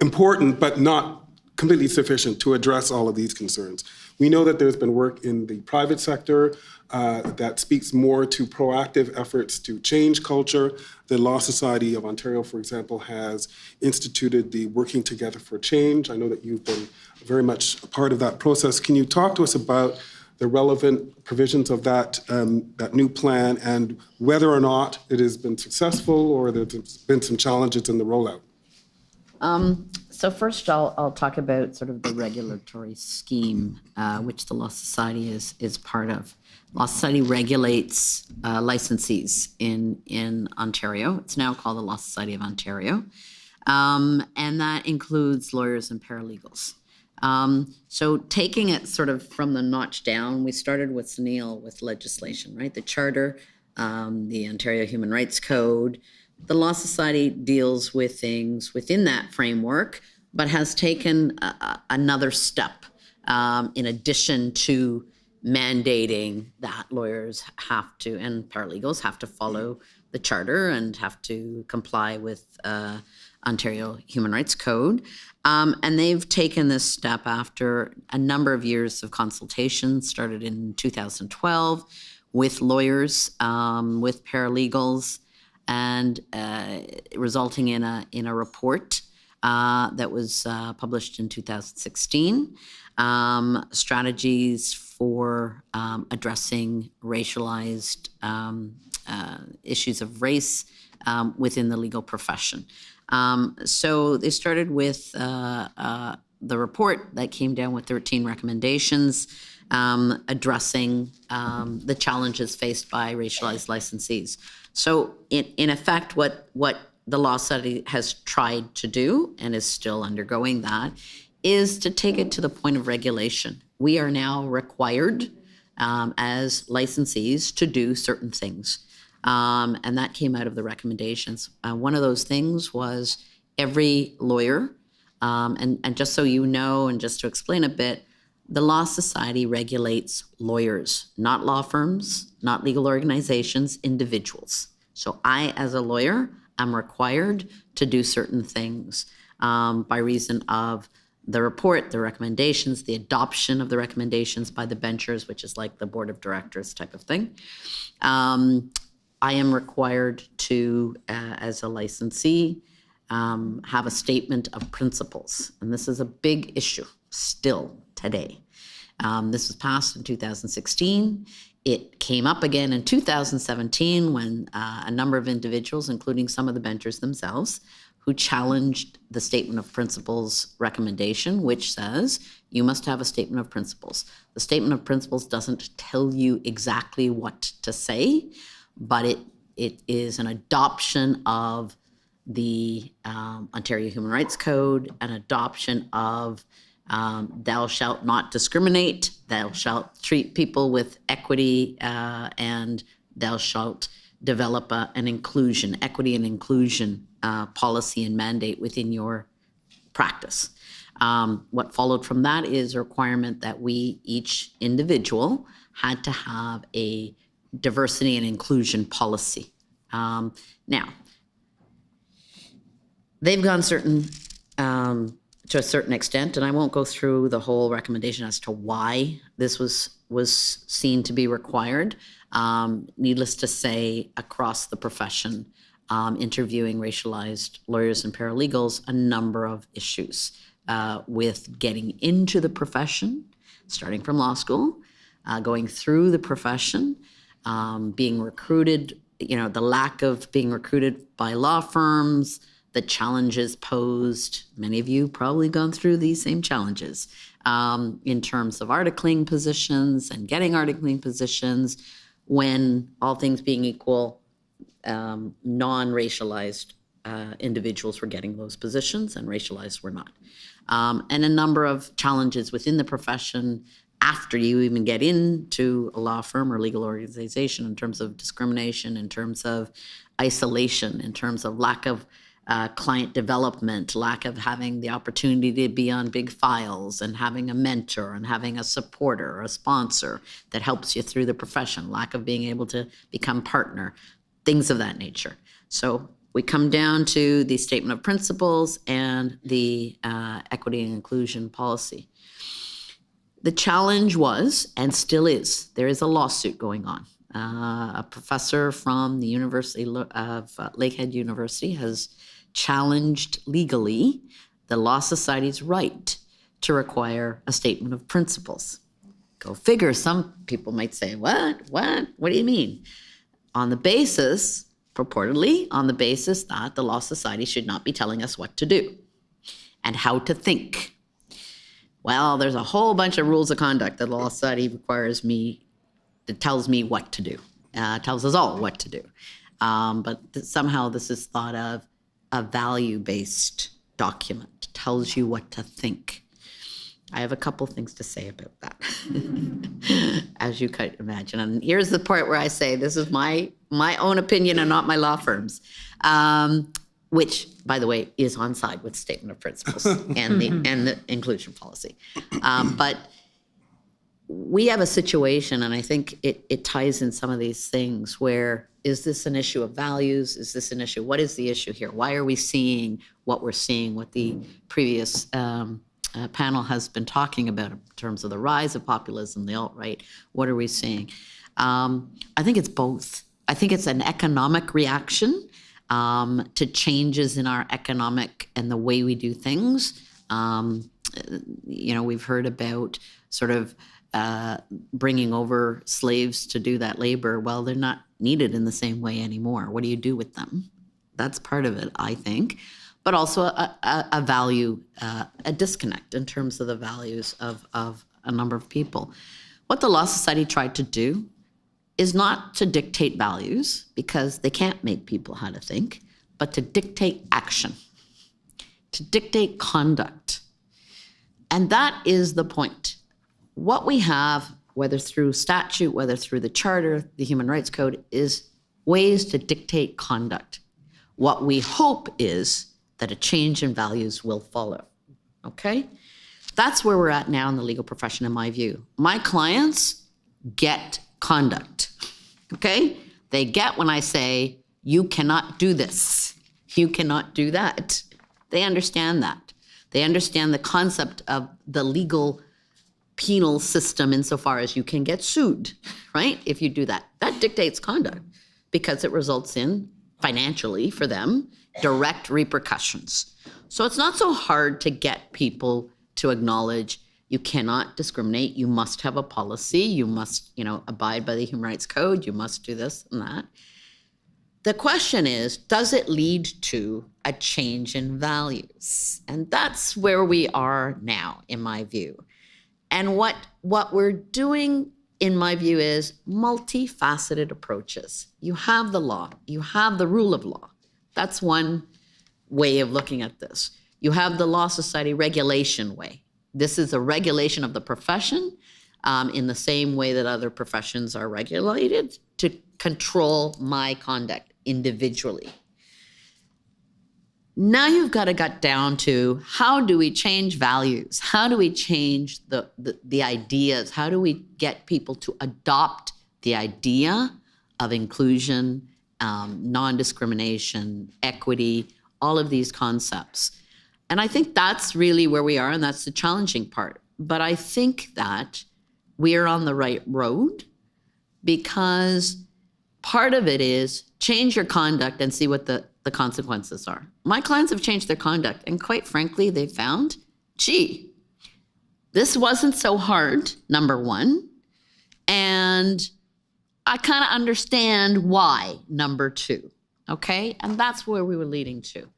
important, but not completely sufficient to address all of these concerns. We know that there's been work in the private sector that speaks more to proactive efforts to change culture. The Law Society of Ontario, for example, has instituted the Working Together for Change. I know that you've been very much a part of that process. Can you talk to us about the relevant provisions of that new plan and whether or not it has been successful or there's been some challenges in the rollout? So first, I'll talk about sort of the regulatory scheme, which the Law Society is part of. Law Society regulates licensees in Ontario. It's now called the Law Society of Ontario, and that includes lawyers and paralegals. So taking it sort of from the notch down, we started with Sunil with legislation, right? The Charter, the Ontario Human Rights Code. The Law Society deals with things within that framework, but has taken another step in addition to mandating that lawyers have to, and paralegals have to follow the Charter and have to comply with Ontario Human Rights Code. And they've taken this step after a number of years of consultation, started in 2012 with lawyers, with paralegals, and resulting in a report that was published in 2016, strategies for addressing racialized issues of race within the legal profession. So they started with the report that came down with 13 recommendations addressing the challenges faced by racialized licensees. So in effect, what the law study has tried to do, and is still undergoing that, is to take it to the point of regulation. We are now required as licensees to do certain things. And that came out of the recommendations. One of those things was every lawyer, and just so you know, and just to explain a bit, the Law Society regulates lawyers, not law firms, not legal organizations, individuals. So I, as a lawyer, am required to do certain things by reason of the report, the recommendations, the adoption of the recommendations by the benchers, which is like the board of directors type of thing. I am required to, as a licensee, have a statement of principles. And this is a big issue still today. This was passed in 2016. It came up again in 2017 when a number of individuals, including some of the benchers themselves, who challenged the statement of principles recommendation, which says you must have a statement of principles. The statement of principles doesn't tell you exactly what to say, but it is an adoption of the Ontario Human Rights Code, an adoption of thou shalt not discriminate, thou shalt treat people with equity, and thou shalt develop an inclusion, equity and inclusion policy and mandate within your practice. What followed from that is a requirement that we, each individual, had to have a diversity and inclusion policy. Now, they've gone to a certain extent, and I won't go through the whole recommendation as to why this was seen to be required. Needless to say, across the profession, interviewing racialized lawyers and paralegals, a number of issues with getting into the profession, starting from law school, going through the profession, being recruited, the lack of being recruited by law firms, the challenges posed. Many of you probably gone through these same challenges in terms of articling positions and getting articling positions when, all things being equal, non-racialized individuals were getting those positions and racialized were not. And a number of challenges within the profession after you even get into a law firm or legal organization in terms of discrimination, in terms of isolation, in terms of lack of client development, lack of having the opportunity to be on big files and having a mentor and having a supporter or a sponsor that helps you through the profession, lack of being able to become partner, things of that nature. So we come down to the statement of principles and the equity and inclusion policy. The challenge was, and still is, there is a lawsuit going on. A professor from the University of Lakehead University has challenged legally the Law Society's right to require a statement of principles. Go figure, some people might say, what do you mean? On the basis, purportedly, on the basis that the Law Society should not be telling us what to do and how to think. Well, there's a whole bunch of rules of conduct that the Law Society requires me, that tells me what to do, tells us all what to do. But somehow this is thought of a value-based document, tells you what to think. I have a couple things to say about that, as you could imagine. And here's the part where I say this is my own opinion and not my law firm's, which, by the way, is on side with statement of principles and the inclusion policy. But we have a situation, and I think it ties in some of these things where, is this an issue of values? Is this an issue? What is the issue here? Why are we seeing what we're seeing, what the previous panel has been talking about in terms of the rise of populism, the alt-right? What are we seeing? I think it's both. I think it's an economic reaction to changes in our economic and the way we do things. We've heard about sort of bringing over slaves to do that labor. Well, they're not needed in the same way anymore. What do you do with them? That's part of it, I think. but also a value, a disconnect in terms of the values of a number of people. What the Law Society tried to do is not to dictate values, because they can't make people how to think, but to dictate action, to dictate conduct. And that is the point. What we have, whether through statute, whether through the Charter, the Human Rights Code, is ways to dictate conduct. What we hope is that a change in values will follow, okay? That's where we're at now in the legal profession, in my view. My clients get conduct, okay? They get when I say, you cannot do this, you cannot do that. They understand that. They understand the concept of the legal penal system insofar as you can get sued, right? If you do that. That dictates conduct because it results in, financially for them, direct repercussions. So it's not so hard to get people to acknowledge you cannot discriminate, you must have a policy, you must, abide by the Human Rights Code, you must do this and that. The question is, does it lead to a change in values? And that's where we are now, in my view. And what we're doing, in my view, is multifaceted approaches. You have the law, you have the rule of law. That's one way of looking at this. You have the Law Society regulation way. This is a regulation of the profession in the same way that other professions are regulated to control my conduct individually. Now you've got to get down to, how do we change values? How do we change the ideas? How do we get people to adopt the idea of inclusion, non-discrimination, equity, all of these concepts? And I think that's really where we are, and that's the challenging part. But I think that we are on the right road, because part of it is change your conduct and see what the consequences are. My clients have changed their conduct, and quite frankly, they found, gee, this wasn't so hard, number one, and I kind of understand why, number two, okay? And that's where we were leading to.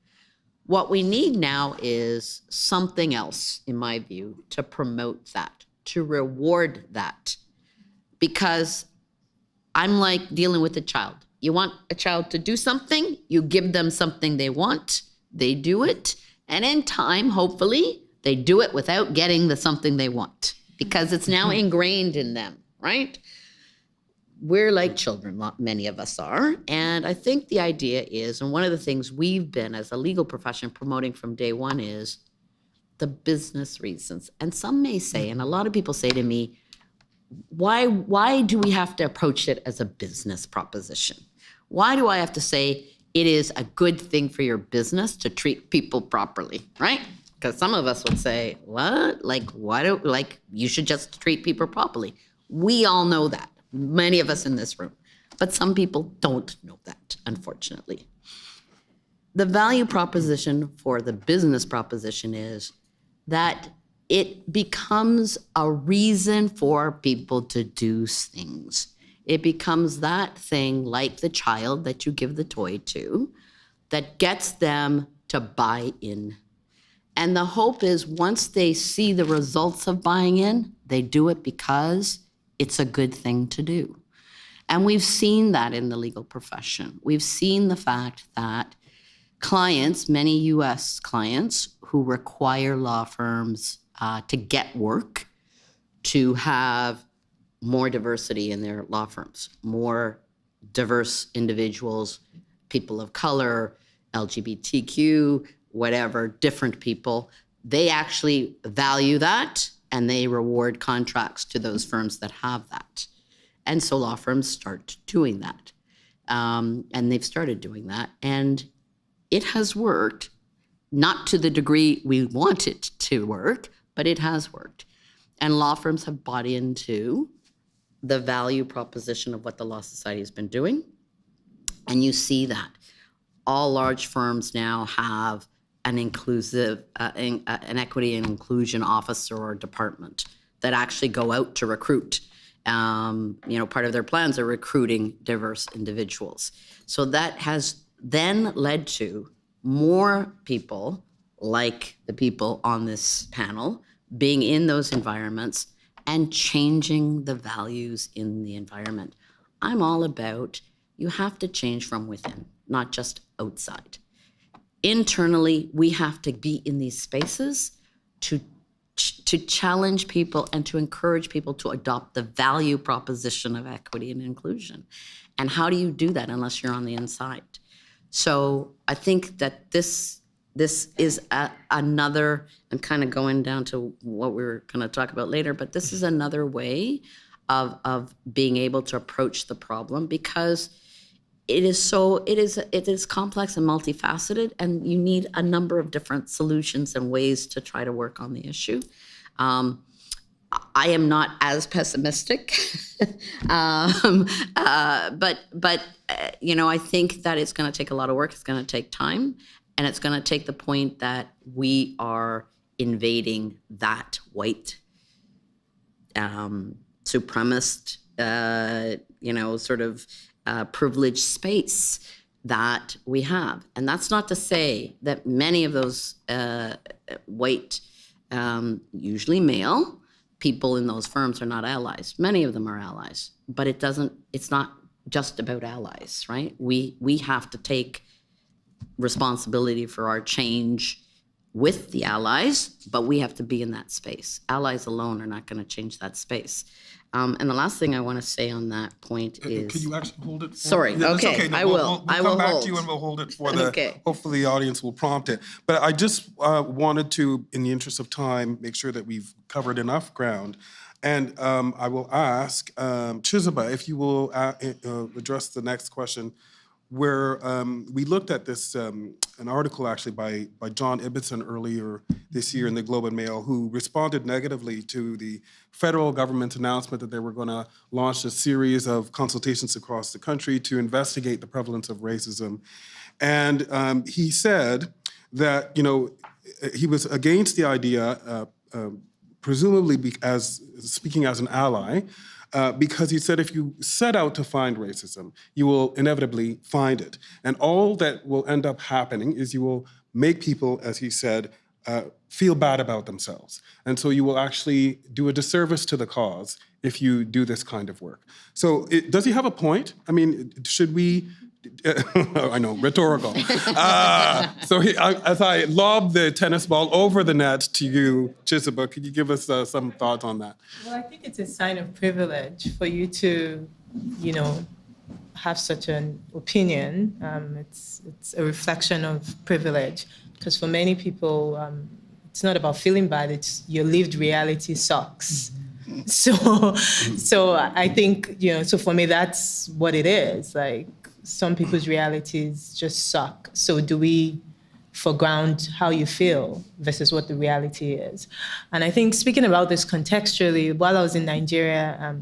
What we need now is something else, in my view, to promote that, to reward that. Because I'm like dealing with a child. You want a child to do something, you give them something they want, they do it, and in time, hopefully, they do it without getting the something they want, because it's now ingrained in them, right? We're like children, many of us are. And I think the idea is, and one of the things we've been as a legal profession promoting from day one, is the business reasons. And some may say, and a lot of people say to me, why do we have to approach it as a business proposition? Why do I have to say it is a good thing for your business to treat people properly, right? Because some of us would say, what? Like you should just treat people properly. We all know that. Many of us in this room, but some people don't know that, unfortunately. The value proposition for the business proposition is that it becomes a reason for people to do things. It becomes that thing, like the child that you give the toy to, that gets them to buy in. And the hope is, once they see the results of buying in, they do it because it's a good thing to do. And we've seen that in the legal profession. We've seen the fact that clients, many US clients who require law firms to get work, to have more diversity in their law firms, more diverse individuals, people of color, LGBTQ, whatever, different people, they actually value that, and they reward contracts to those firms that have that. And so law firms start doing that. And they've started doing that. And it has worked, not to the degree we want it to work, but it has worked. And law firms have bought into the value proposition of what the Law Society has been doing. And you see that all large firms now have an inclusive, an equity and inclusion officer or department that actually go out to recruit. Part of their plans are recruiting diverse individuals. So that has then led to more people like the people on this panel being in those environments and changing the values in the environment. I'm all about you have to change from within, not just outside. Internally, we have to be in these spaces to challenge people and to encourage people to adopt the value proposition of equity and inclusion. And how do you do that unless you're on the inside? So I think that this is another, I'm kind of going down to what we're going to talk about later, but this is another way of being able to approach the problem, because it is complex and multifaceted, and you need a number of different solutions and ways to try to work on the issue. I am not as pessimistic, but you know, I think that it's going to take a lot of work. It's going to take time, and it's going to take the point that we are invading that white supremacist, you know, sort of privileged space that we have. And that's not to say that many of those white, usually male, people in those firms are not allies. Many of them are allies, but it's not just about allies, right? We have to take responsibility for our change with the allies, but we have to be in that space. Allies alone are not going to change that space. And the last thing I want to say on that point is... Can you actually hold it? Sorry, Yeah, that's okay, No, I we'll- will. We'll I come will back hold. to you and we'll hold it for the... Okay. Hopefully the audience will prompt it. But I just wanted to, in the interest of time, make sure that we've covered enough ground. And I will ask Chizuba if you will address the next question, where we looked at this, an article actually by John Ibbotson earlier this year in the Globe and Mail, who responded negatively to the federal government's announcement that they were going to launch a series of consultations across the country to investigate the prevalence of racism. And he said that, you know, he was against the idea, presumably speaking as an ally, because he said if you set out to find racism, you will inevitably find it. And all that will end up happening is you will make people, as he said, feel bad about themselves. And so you will actually do a disservice to the cause if you do this kind of work. So does he have a point? I mean, should we... I know, rhetorical. So as I lob the tennis ball over the net to you, Chizuba, could you give us some thoughts on that? Well, I think it's a sign of privilege for you to, you know, have such an opinion. It's a reflection of privilege, because for many people, it's not about feeling bad. It's your lived reality sucks. So I think, you know, so for me, that's what it is. Like, some people's realities just suck. So do we foreground how you feel versus what the reality is? And I think, speaking about this contextually, while I was in Nigeria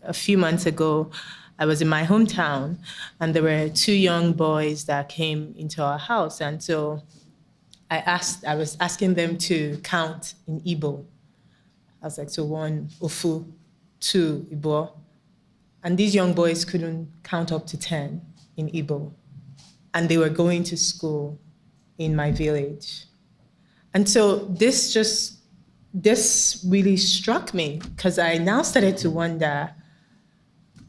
a few months ago, I was in my hometown, and there were two young boys that came into our house. And so I was asking them to count in Igbo. I was like, so 1, Ofu, 2, Igbo. And these young boys couldn't count up to 10 in Igbo. And they were going to school in my village. And so this really struck me, because I now started to wonder,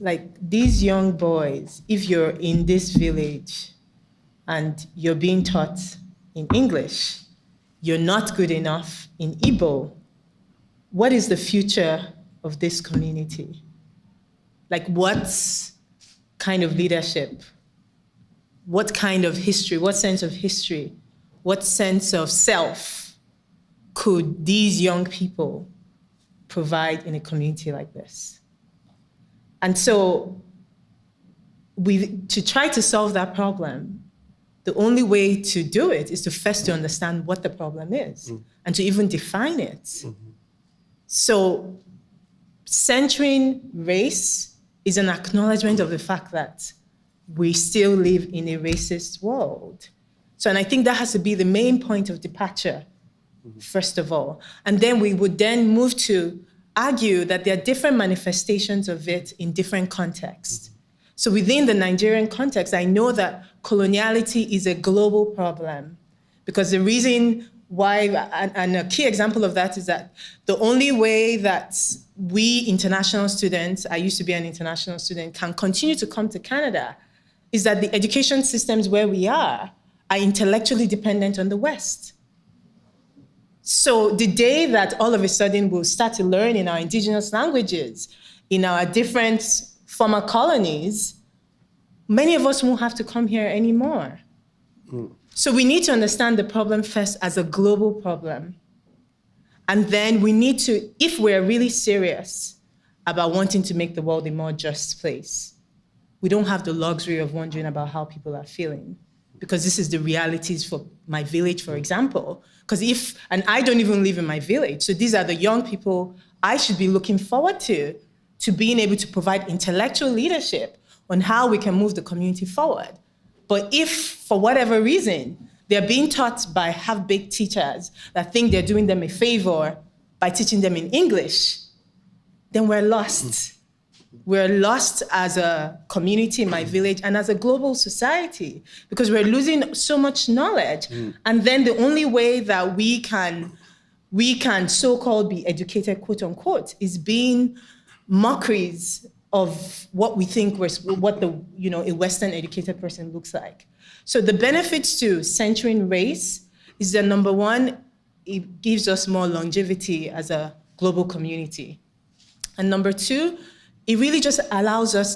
like, these young boys, if you're in this village and you're being taught in English, you're not good enough in Igbo, what is the future of this community? Like, what kind of leadership? What kind of history? What sense of history? What sense of self could these young people provide in a community like this? And so to try to solve that problem, the only way to do it is to first to understand what the problem is and to even define it. Mm-hmm. So centering race is an acknowledgement of the fact that we still live in a racist world. So, and I think that has to be the main point of departure, first of all. And then we would then move to argue that there are different manifestations of it in different contexts. So within the Nigerian context, I know that coloniality is a global problem. Because the reason why, and a key example of that is that the only way that we international students, I used to be an international student, can continue to come to Canada is that the education systems where we are intellectually dependent on the West. So the day that all of a sudden we'll start to learn in our indigenous languages, in our different former colonies, many of us won't have to come here anymore. So we need to understand the problem first as a global problem. And then we need to, if we're really serious about wanting to make the world a more just place, we don't have the luxury of wondering about how people are feeling. Because this is the realities for my village, for example. And I don't even live in my village, so these are the young people I should be looking forward to being able to provide intellectual leadership on how we can move the community forward. But if, for whatever reason, they're being taught by half-baked teachers that think they're doing them a favor by teaching them in English, then we're lost. We're lost as a community in my village and as a global society because we're losing so much knowledge. And then the only way that we can so-called be educated, quote unquote, is being mockeries of what we think what a Western educated person looks like. So the benefits to centering race is that number one, it gives us more longevity as a global community. And number two, it really just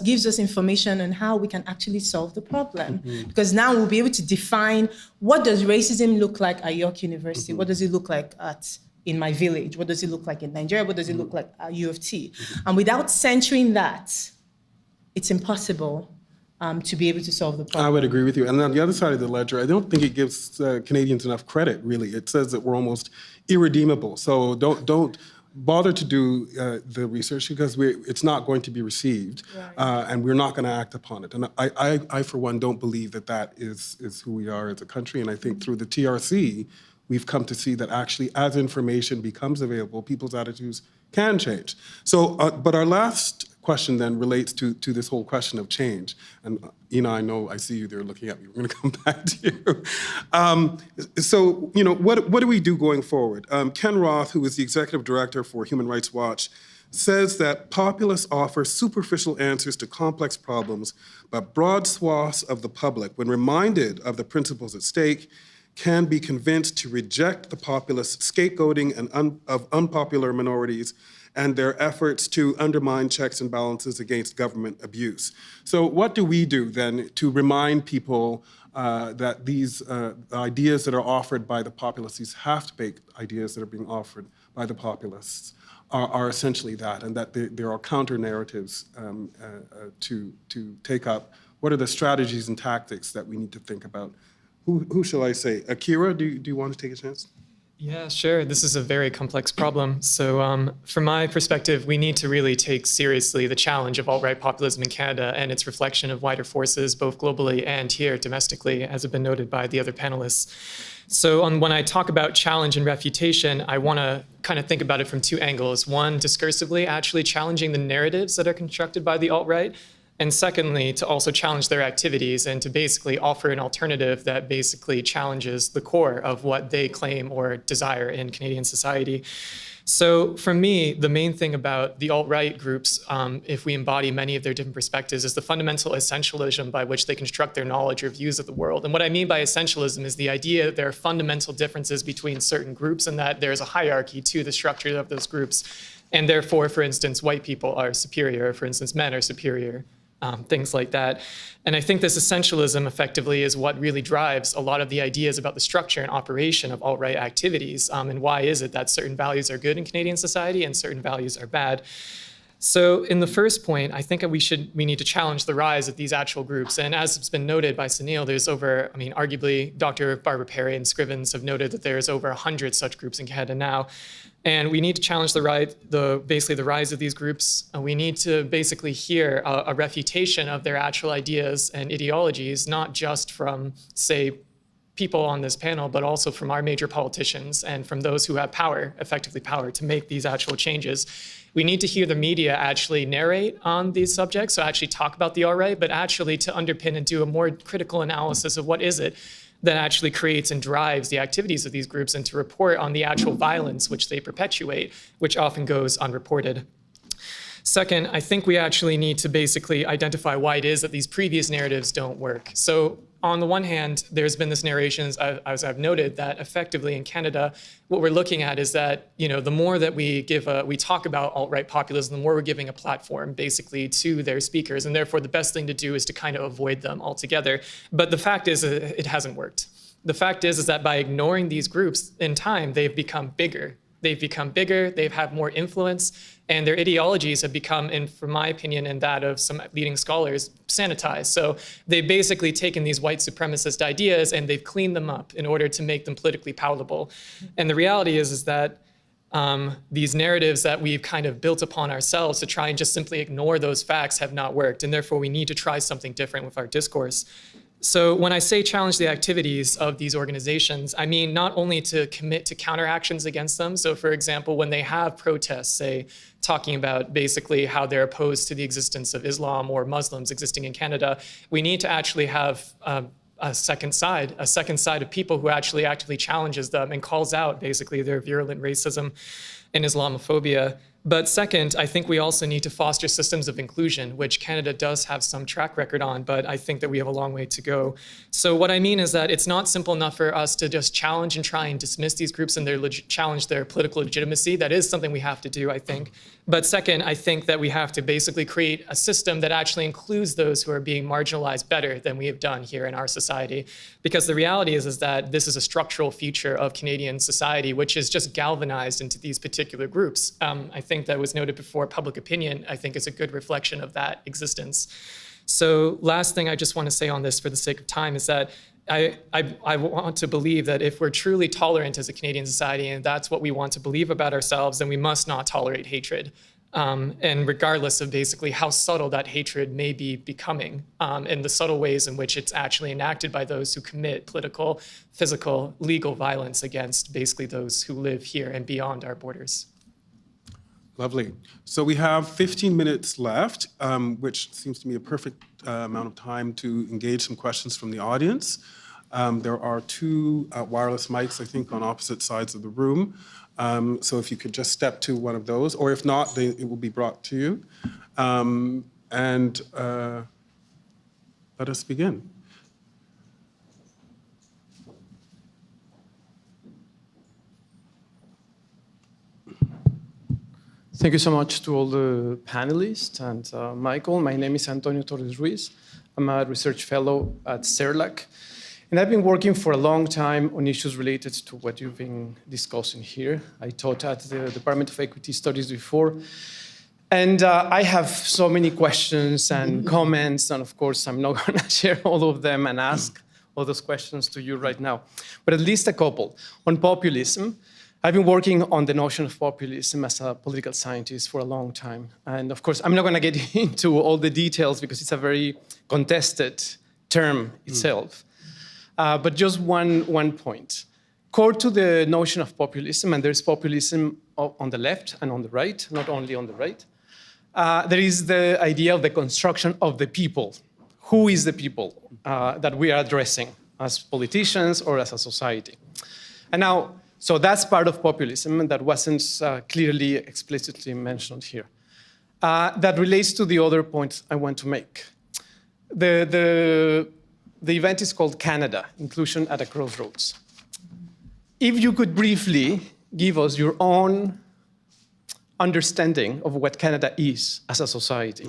gives us information on how we can actually solve the problem. Because now we'll be able to define what does racism look like at York University? What does it look like in my village? What does it look like in Nigeria? What does it look like at U of T? And without centering that, it's impossible to be able to solve the problem. I would agree with you. And on the other side of the ledger, I don't think it gives Canadians enough credit, really. It says that we're almost irredeemable. So don't bother to do the research because it's not going to be received, and we're not going to act upon it. And I, for one, don't believe that is who we are as a country. And I think through the TRC, we've come to see that actually as information becomes available, people's attitudes can change. So, but our last question then relates to this whole question of change. And Ina, I see you there looking at me. We're going to come back to you. So, what do we do going forward? Ken Roth, who is the executive director for Human Rights Watch, says that populists offer superficial answers to complex problems, but broad swaths of the public, when reminded of the principles at stake, can be convinced to reject the populist scapegoating of unpopular minorities and their efforts to undermine checks and balances against government abuse. So what do we do then to remind people that these ideas that are offered by the populists, these half-baked ideas that are being offered by the populists, are essentially that, and that there are counter-narratives to take up? What are the strategies and tactics that we need to think about? Who shall I say? Akira, do you want to take a chance? Yeah, sure. This is a very complex problem. So from my perspective, we need to really take seriously the challenge of alt-right populism in Canada and its reflection of wider forces, both globally and here domestically, as has been noted by the other panelists. So when I talk about challenge and refutation, I want to kind of think about it from two angles. One, discursively, actually challenging the narratives that are constructed by the alt-right. And secondly, to also challenge their activities and to basically offer an alternative that basically challenges the core of what they claim or desire in Canadian society. So for me, the main thing about the alt-right groups, if we embody many of their different perspectives, is the fundamental essentialism by which they construct their knowledge or views of the world. And what I mean by essentialism is the idea that there are fundamental differences between certain groups and that there's a hierarchy to the structure of those groups. And therefore, for instance, white people are superior, for instance, men are superior. Things like that. And I think this essentialism effectively is what really drives a lot of the ideas about the structure and operation of alt-right activities. And why is it that certain values are good in Canadian society and certain values are bad? So in the first point, I think we need to challenge the rise of these actual groups. And as it's been noted by Sunil, there's arguably Dr. Barbara Perry and Scrivens have noted that there's over 100 such groups in Canada now. And we need to challenge basically the rise of these groups. We need to basically hear a refutation of their actual ideas and ideologies, not just from, say, people on this panel, but also from our major politicians and from those who have power, effectively power, to make these actual changes. We need to hear the media actually narrate on these subjects, so actually talk about the alt-right, but actually to underpin and do a more critical analysis of what is it that actually creates and drives the activities of these groups, and to report on the actual violence which they perpetuate, which often goes unreported. Second, I think we actually need to basically identify why it is that these previous narratives don't work. So on the one hand, there's been this narration, as I've noted, that effectively in Canada, what we're looking at is that, the more that we talk about alt-right populism, the more we're giving a platform basically to their speakers, and therefore the best thing to do is to kind of avoid them altogether. But the fact is, it hasn't worked. The fact is that by ignoring these groups in time, they've become bigger. They've had more influence, and their ideologies have become, and from my opinion and that of some leading scholars, sanitized. So they've basically taken these white supremacist ideas and they've cleaned them up in order to make them politically palatable. And the reality is that these narratives that we've kind of built upon ourselves to try and just simply ignore those facts have not worked, and therefore we need to try something different with our discourse. So when I say challenge the activities of these organizations, I mean not only to commit to counteractions against them. So for example, when they have protests, say, talking about basically how they're opposed to the existence of Islam or Muslims existing in Canada, we need to actually have a second side of people who actually actively challenges them and calls out basically their virulent racism and Islamophobia. But second, I think we also need to foster systems of inclusion, which Canada does have some track record on, but I think that we have a long way to go. So what I mean is that it's not simple enough for us to just challenge and try and dismiss these groups and challenge their political legitimacy. That is something we have to do, I think. But second, I think that we have to basically create a system that actually includes those who are being marginalized better than we have done here in our society. Because the reality is that this is a structural feature of Canadian society, which is just galvanized into these particular groups. I think that was noted before, public opinion, I think is a good reflection of that existence. So last thing I just want to say on this for the sake of time is that I want to believe that if we're truly tolerant as a Canadian society, and that's what we want to believe about ourselves, then we must not tolerate hatred. And regardless of basically how subtle that hatred may be becoming, and the subtle ways in which it's actually enacted by those who commit political, physical, legal violence against basically those who live here and beyond our borders. Lovely. So we have 15 minutes left, which seems to me a perfect amount of time to engage some questions from the audience. There are two wireless mics, I think, on opposite sides of the room. So if you could just step to one of those, or if not, it will be brought to you. Let us begin. Thank you so much to all the panelists and Michael. My name is Antonio Torres Ruiz. I'm a research fellow at CERLAC. And I've been working for a long time on issues related to what you've been discussing here. I taught at the Department of Equity Studies before. And I have so many questions and comments. And of course, I'm not going to share all of them and ask all those questions to you right now. But at least a couple. On populism, I've been working on the notion of populism as a political scientist for a long time. And of course, I'm not going to get into all the details because it's a very contested term itself. But just one point. Core to the notion of populism, and there's populism on the left and on the right, not only on the right, there is the idea of the construction of the people. Who is the people that we are addressing as politicians or as a society? And now, so that's part of populism, and that wasn't clearly explicitly mentioned here. That relates to the other point I want to make. The event is called Canada, Inclusion at a Crossroads. If you could briefly give us your own understanding of what Canada is as a society.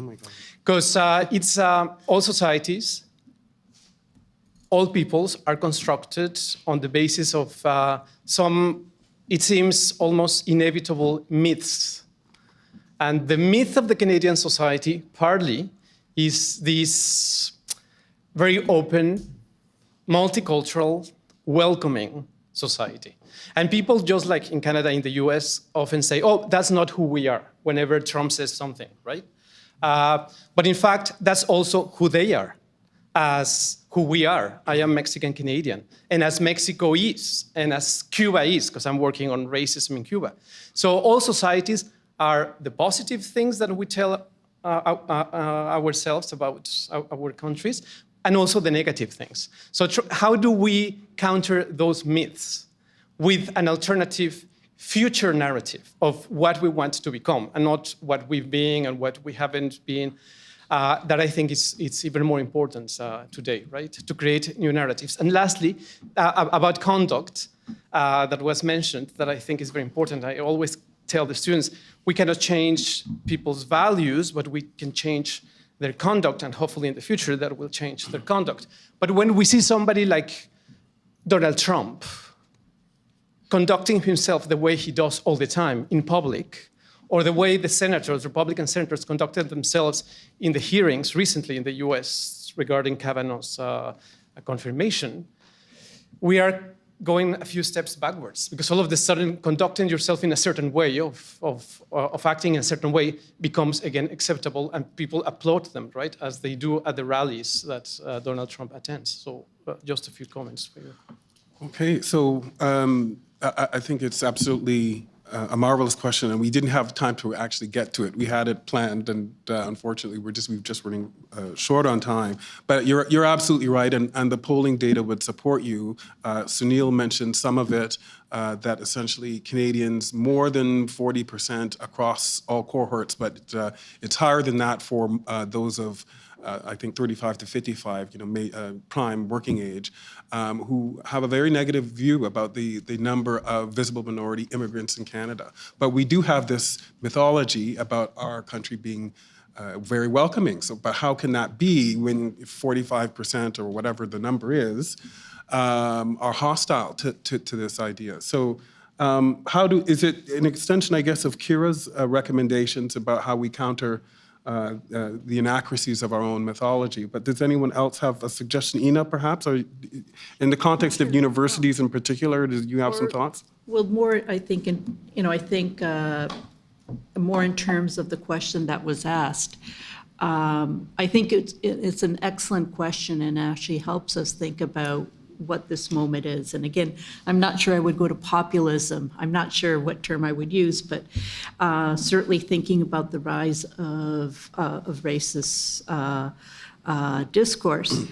Because it's all societies, all peoples are constructed on the basis of some, it seems, almost inevitable myths. And the myth of the Canadian society, partly, is this very open, multicultural, welcoming society. And people, just like in Canada, in the US, often say, oh, that's not who we are, whenever Trump says something, right? But in fact, that's also who they are. as who we are. I am Mexican Canadian, and as Mexico is, and as Cuba is, because I'm working on racism in Cuba. So all societies are the positive things that we tell ourselves about our countries, and also the negative things. So how do we counter those myths with an alternative future narrative of what we want to become, and not what we've been and what we haven't been? That I think it's even more important today, right? To create new narratives. And lastly, about conduct that was mentioned, that I think is very important. I always tell the students, we cannot change people's values, but we can change their conduct, and hopefully in the future that will change their conduct. But when we see somebody like Donald Trump conducting himself the way he does all the time in public, or the way the senators, Republican senators, conducted themselves in the hearings recently in the US regarding Kavanaugh's confirmation, we are going a few steps backwards, because all of a sudden conducting yourself in a certain way, of acting in a certain way, becomes again acceptable, and people applaud them, right, as they do at the rallies that Donald Trump attends. So just a few comments for you. Okay, so I think it's absolutely a marvelous question, and we didn't have time to actually get to it. We had it planned, and unfortunately, we're just running short on time. But you're absolutely right, and the polling data would support you. Sunil mentioned some of it, that essentially Canadians, more than 40% across all cohorts, but it's higher than that for those of I think 35 to 55, prime working age, who have a very negative view about the number of visible minority immigrants in Canada. But we do have this mythology about our country being very welcoming. So, but how can that be when 45% or whatever the number is are hostile to this idea? So is it an extension, I guess, of Kira's recommendations about how we counter the inaccuracies of our own mythology? But does anyone else have a suggestion? Ina, perhaps, or in the context of universities in particular, do you have some thoughts? Well, more, I think, more in terms of the question that was asked. I think it's an excellent question, and actually helps us think about what this moment is. And again, I'm not sure I would go to populism. I'm not sure what term I would use, but certainly thinking about the rise of racist discourse,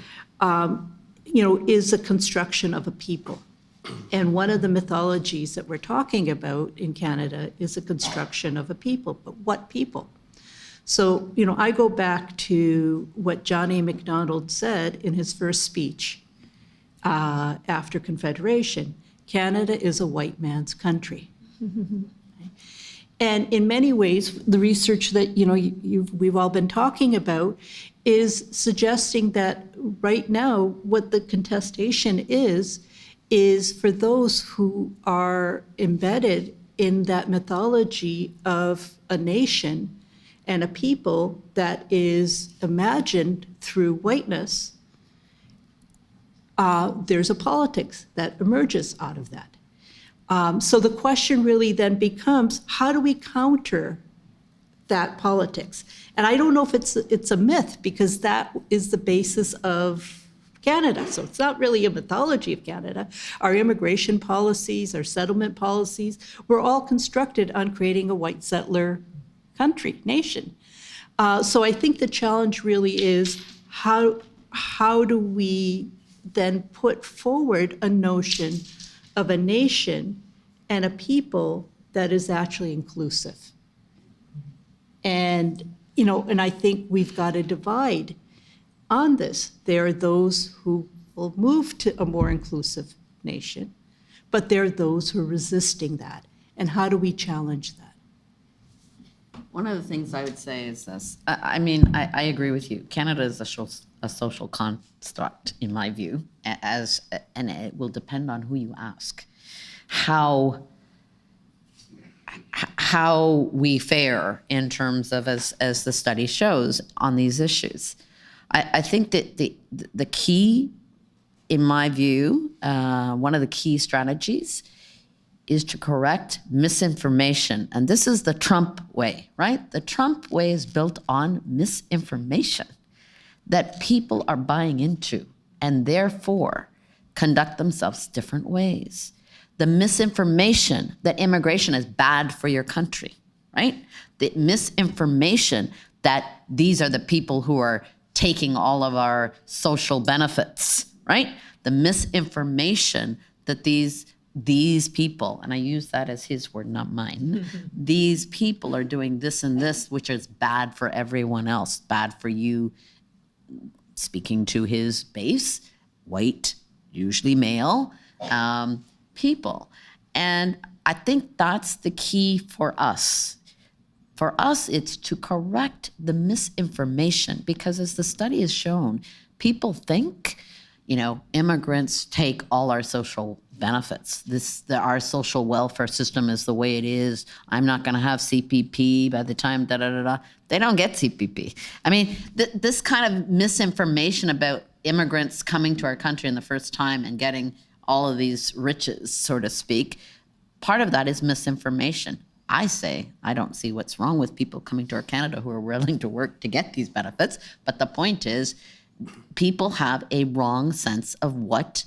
is a construction of a people. And one of the mythologies that we're talking about in Canada is a construction of a people. But what people? So, I go back to what John A. Macdonald said in his first speech after Confederation. Canada is a white man's country. And in many ways, the research that we've all been talking about is suggesting that right now what the contestation is for those who are embedded in that mythology of a nation and a people that is imagined through whiteness. There's a politics that emerges out of that. So the question really then becomes, how do we counter that politics? And I don't know if it's a myth, because that is the basis of Canada. So it's not really a mythology of Canada. Our immigration policies, our settlement policies, were all constructed on creating a white settler country, nation. So I think the challenge really is how do we then put forward a notion of a nation and a people that is actually inclusive. And, and I think we've got a divide on this. There are those who will move to a more inclusive nation, but there are those who are resisting that. And how do we challenge that? One of the things I would say is this. I agree with you. Canada is a social construct, in my view, and it will depend on who you ask. How we fare in terms of, as the study shows, on these issues. I think that the key, in my view, one of the key strategies is to correct misinformation. And this is the Trump way, right? The Trump way is built on misinformation. that people are buying into and therefore conduct themselves different ways. The misinformation that immigration is bad for your country, right? The misinformation that these are the people who are taking all of our social benefits, right? The misinformation that these people, and I use that as his word, not mine, these people are doing this and this, which is bad for everyone else, bad for you, speaking to his base, white, usually male, people. And I think that's the key for us. For us, it's to correct the misinformation, because as the study has shown, people think, immigrants take all our social benefits. Our social welfare system is the way it is. I'm not going to have CPP by the time They don't get CPP. I mean, this kind of misinformation about immigrants coming to our country in the first time and getting all of these riches, so to speak, part of that is misinformation. I say I don't see what's wrong with people coming to our Canada who are willing to work to get these benefits, but the point is people have a wrong sense of what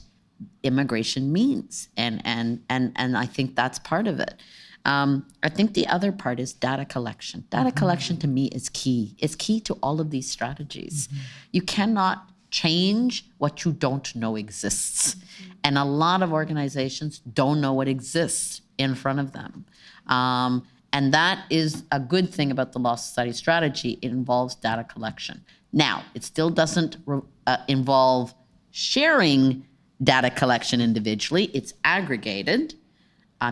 immigration means, and I think that's part of it. I think the other part is data collection. Data collection to me is key. It's key to all of these strategies. You cannot change what you don't know exists. And a lot of organizations don't know what exists in front of them. And that is a good thing about the Law Society strategy. It involves data collection. Now, it still doesn't involve sharing data collection individually. It's aggregated.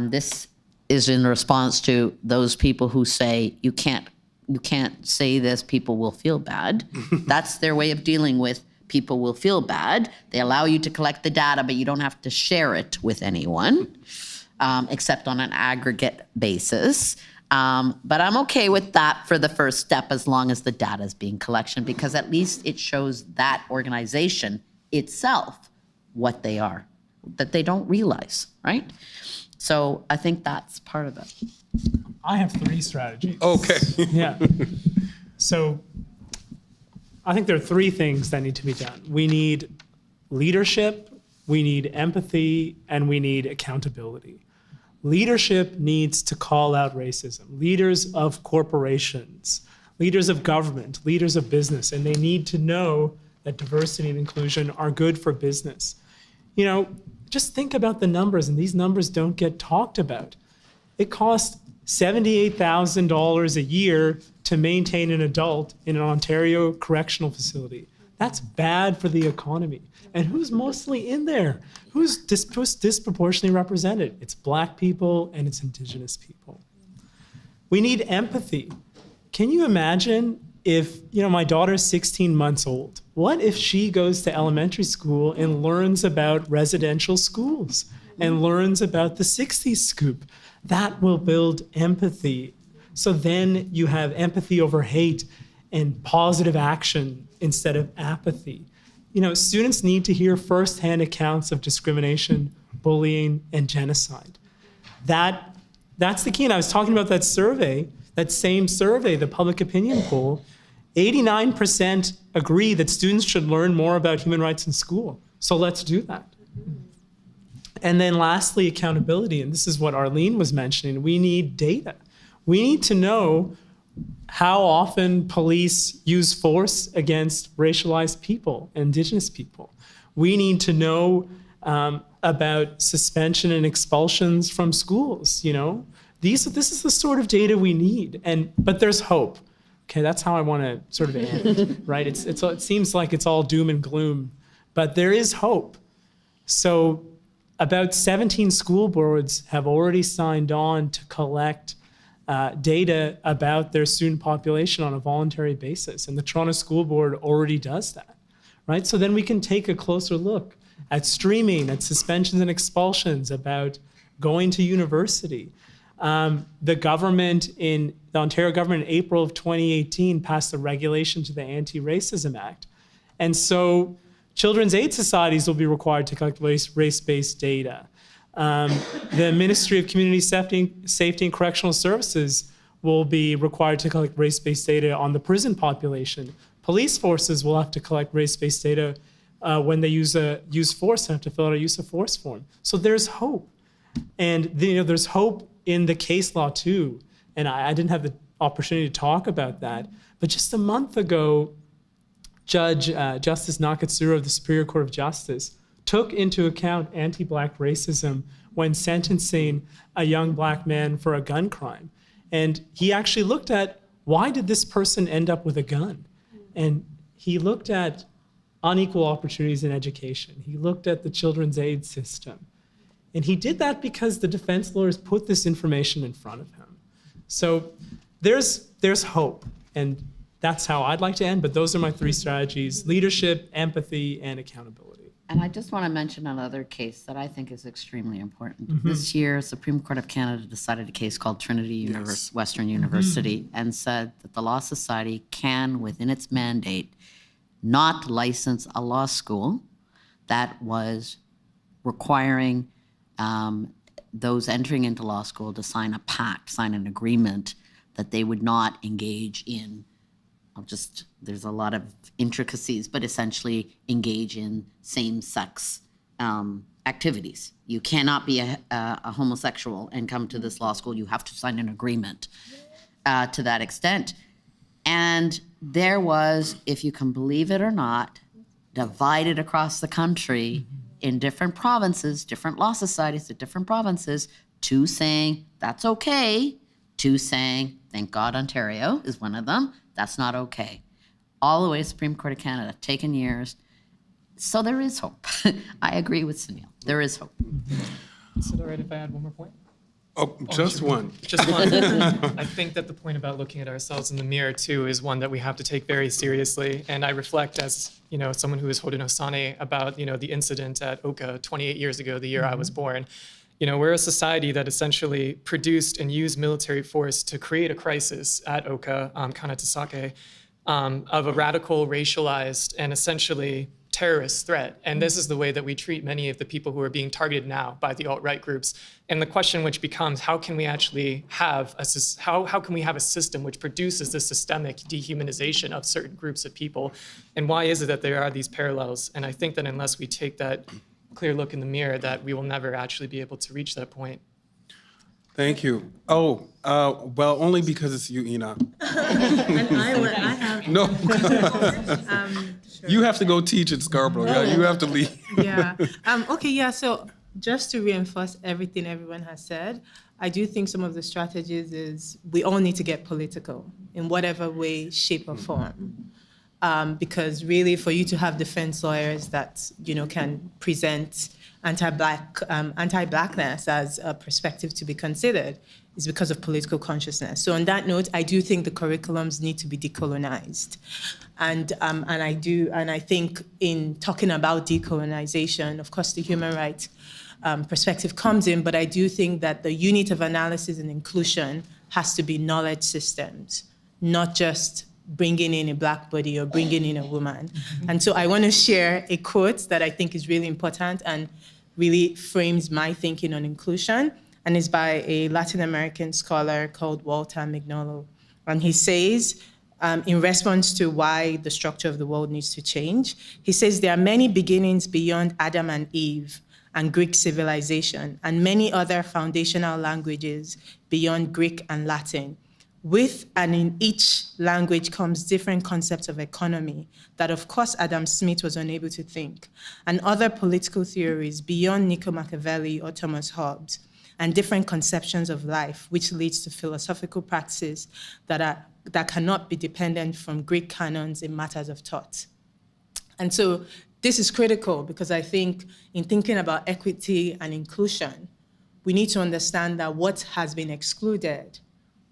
This is in response to those people who say, you can't say this, people will feel bad. That's their way of dealing with people will feel bad. They allow you to collect the data, but you don't have to share it with anyone, except on an aggregate basis. But I'm okay with that for the first step, as long as the data is being collected, because at least it shows that organization itself what they are, that they don't realize, right? So I think that's part of it. I have 3 strategies. Okay. Yeah. So I think there are 3 things that need to be done. We need leadership, we need empathy, and we need accountability. Leadership needs to call out racism. Leaders of corporations, leaders of government, leaders of business, and they need to know that diversity and inclusion are good for business. Just think about the numbers, and these numbers don't get talked about. It costs $78,000 a year to maintain an adult in an Ontario correctional facility. That's bad for the economy. And who's mostly in there? Who's disproportionately represented? It's Black people and it's Indigenous people. We need empathy. Can you imagine if, my daughter's 16 months old, what if she goes to elementary school and learns about residential schools and learns about the 60s scoop? That will build empathy. So then you have empathy over hate and positive action instead of apathy. Students need to hear firsthand accounts of discrimination, bullying, and genocide. That's the key. And I was talking about that survey, that same survey, the public opinion poll. 89% agree that students should learn more about human rights in school. So let's do that. And then lastly, accountability. And this is what Arlene was mentioning. We need data. We need to know how often police use force against racialized people, Indigenous people. We need to know about suspension and expulsions from schools. This is the sort of data we need. But there's hope. Okay, that's how I want to sort of end, right? It seems like it's all doom and gloom, but there is hope. So about 17 school boards have already signed on to collect data about their student population on a voluntary basis. And the Toronto School Board already does that, right? So then we can take a closer look at streaming, at suspensions and expulsions, about going to university. The Ontario government in April of 2018 passed a regulation to the Anti-Racism Act. And so children's aid societies will be required to collect race-based data. The Ministry of Community Safety and Correctional Services will be required to collect race-based data on the prison population. Police forces will have to collect race-based data when they use force and have to fill out a use of force form. So there's hope. And there's hope in the case law too. And I didn't have the opportunity to talk about that. But just a month ago, Justice Nakatsuru of the Superior Court of Justice took into account anti-Black racism when sentencing a young Black man for a gun crime. And he actually looked at, why did this person end up with a gun? And he looked at unequal opportunities in education. He looked at the children's aid system. And he did that because the defense lawyers put this information in front of him. So there's hope. And that's how I'd like to end, but those are my three strategies: leadership, empathy, and accountability. And I just want to mention another case that I think is extremely important. This year, Supreme Court of Canada decided a case called Trinity Western University and said that the Law Society can, within its mandate, not license a law school that was requiring those entering into law school to sign a pact, sign an agreement that they would not engage in, there's a lot of intricacies, but essentially engage in same-sex activities. You cannot be a homosexual and come to this law school. You have to sign an agreement to that extent. And there was, if you can believe it or not, divided across the country in different provinces, different law societies at different provinces, two saying that's okay, two saying, thank God Ontario is one of them, that's not okay. All the way to Supreme Court of Canada, taken years. So there is hope. I agree with Sunil. There is hope. Is it all right if I add one more point? Oh, just one. Just one. I think that the point about looking at ourselves in the mirror too is one that we have to take very seriously. And I reflect as, someone who is Haudenosaunee about, the incident at Oka 28 years ago, the year I was born. We're a society that essentially produced and used military force to create a crisis at Oka, Kanatasake, of a radical, racialized, and essentially terrorist threat. And this is the way that we treat many of the people who are being targeted now by the alt-right groups. And the question which becomes, how can we actually have how can we have a system which produces this systemic dehumanization of certain groups of people? And why is it that there are these parallels? And I think that unless we take that clear look in the mirror, that we will never actually be able to reach that point. Thank you. Oh, well, only because it's you, Ina. I have. No. Sure. You have to go teach at Scarborough. Yeah, you have to leave. Yeah. Okay, yeah, so just to reinforce everything everyone has said, I do think some of the strategies is we all need to get political in whatever way, shape, or form. Because really, for you to have defense lawyers that, can present anti-Blackness as a perspective to be considered is because of political consciousness. So on that note, I do think the curriculums need to be decolonized. And I think in talking about decolonization, of course, the human rights perspective comes in, but I do think that the unit of analysis and inclusion has to be knowledge systems, not just bringing in a Black body or bringing in a woman. And so I want to share a quote that I think is really important and really frames my thinking on inclusion, and is by a Latin American scholar called Walter Mignolo. And he says, in response to why the structure of the world needs to change, he says, there are many beginnings beyond Adam and Eve and Greek civilization, and many other foundational languages beyond Greek and Latin. With and in each language comes different concepts of economy that, of course, Adam Smith was unable to think, and other political theories beyond Niccolo Machiavelli or Thomas Hobbes, and different conceptions of life, which leads to philosophical practices that cannot be dependent from Greek canons in matters of thought. And so this is critical because I think in thinking about equity and inclusion, we need to understand that what has been excluded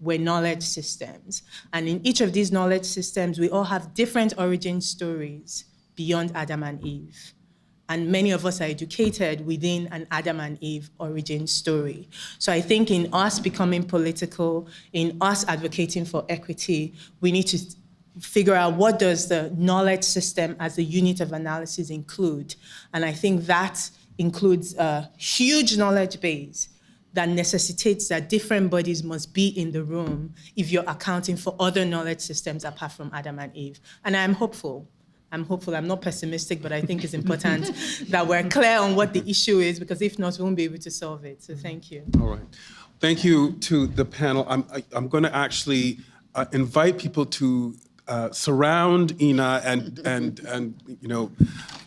were knowledge systems. And in each of these knowledge systems, we all have different origin stories beyond Adam and Eve. And many of us are educated within an Adam and Eve origin story. So I think in us becoming political, in us advocating for equity, we need to figure out what does the knowledge system as a unit of analysis include. And I think that includes a huge knowledge base that necessitates that different bodies must be in the room if you're accounting for other knowledge systems apart from Adam and Eve. And I'm hopeful. I'm not pessimistic, but I think it's important that we're clear on what the issue is, because if not, we won't be able to solve it. So thank you. All right. Thank you to the panel. I'm going to actually invite people to surround Ina and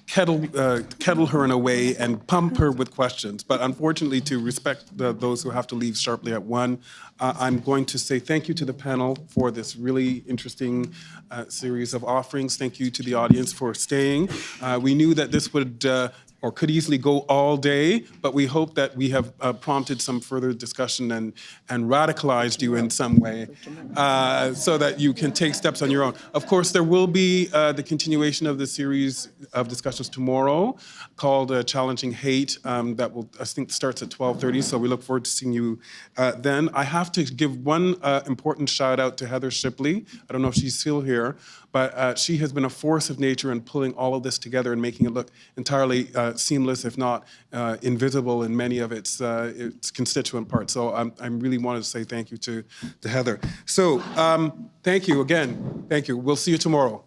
kettle her in a way and pump her with questions. But unfortunately, to respect those who have to leave sharply at 1, I'm going to say thank you to the panel for this really interesting series of offerings. Thank you to the audience for staying. We knew that this would or could easily go all day, but we hope that we have prompted some further discussion and radicalized you in some way so that you can take steps on your own. Of course, there will be the continuation of the series of discussions tomorrow called Challenging Hate that will, I think, starts at 12:30, so we look forward to seeing you then. I have to give one important shout out to Heather Shipley. I don't know if she's still here, but she has been a force of nature in pulling all of this together and making it look entirely seamless, if not invisible in many of its constituent parts. So I really wanted to say thank you to Heather. So thank you again. Thank you. We'll see you tomorrow.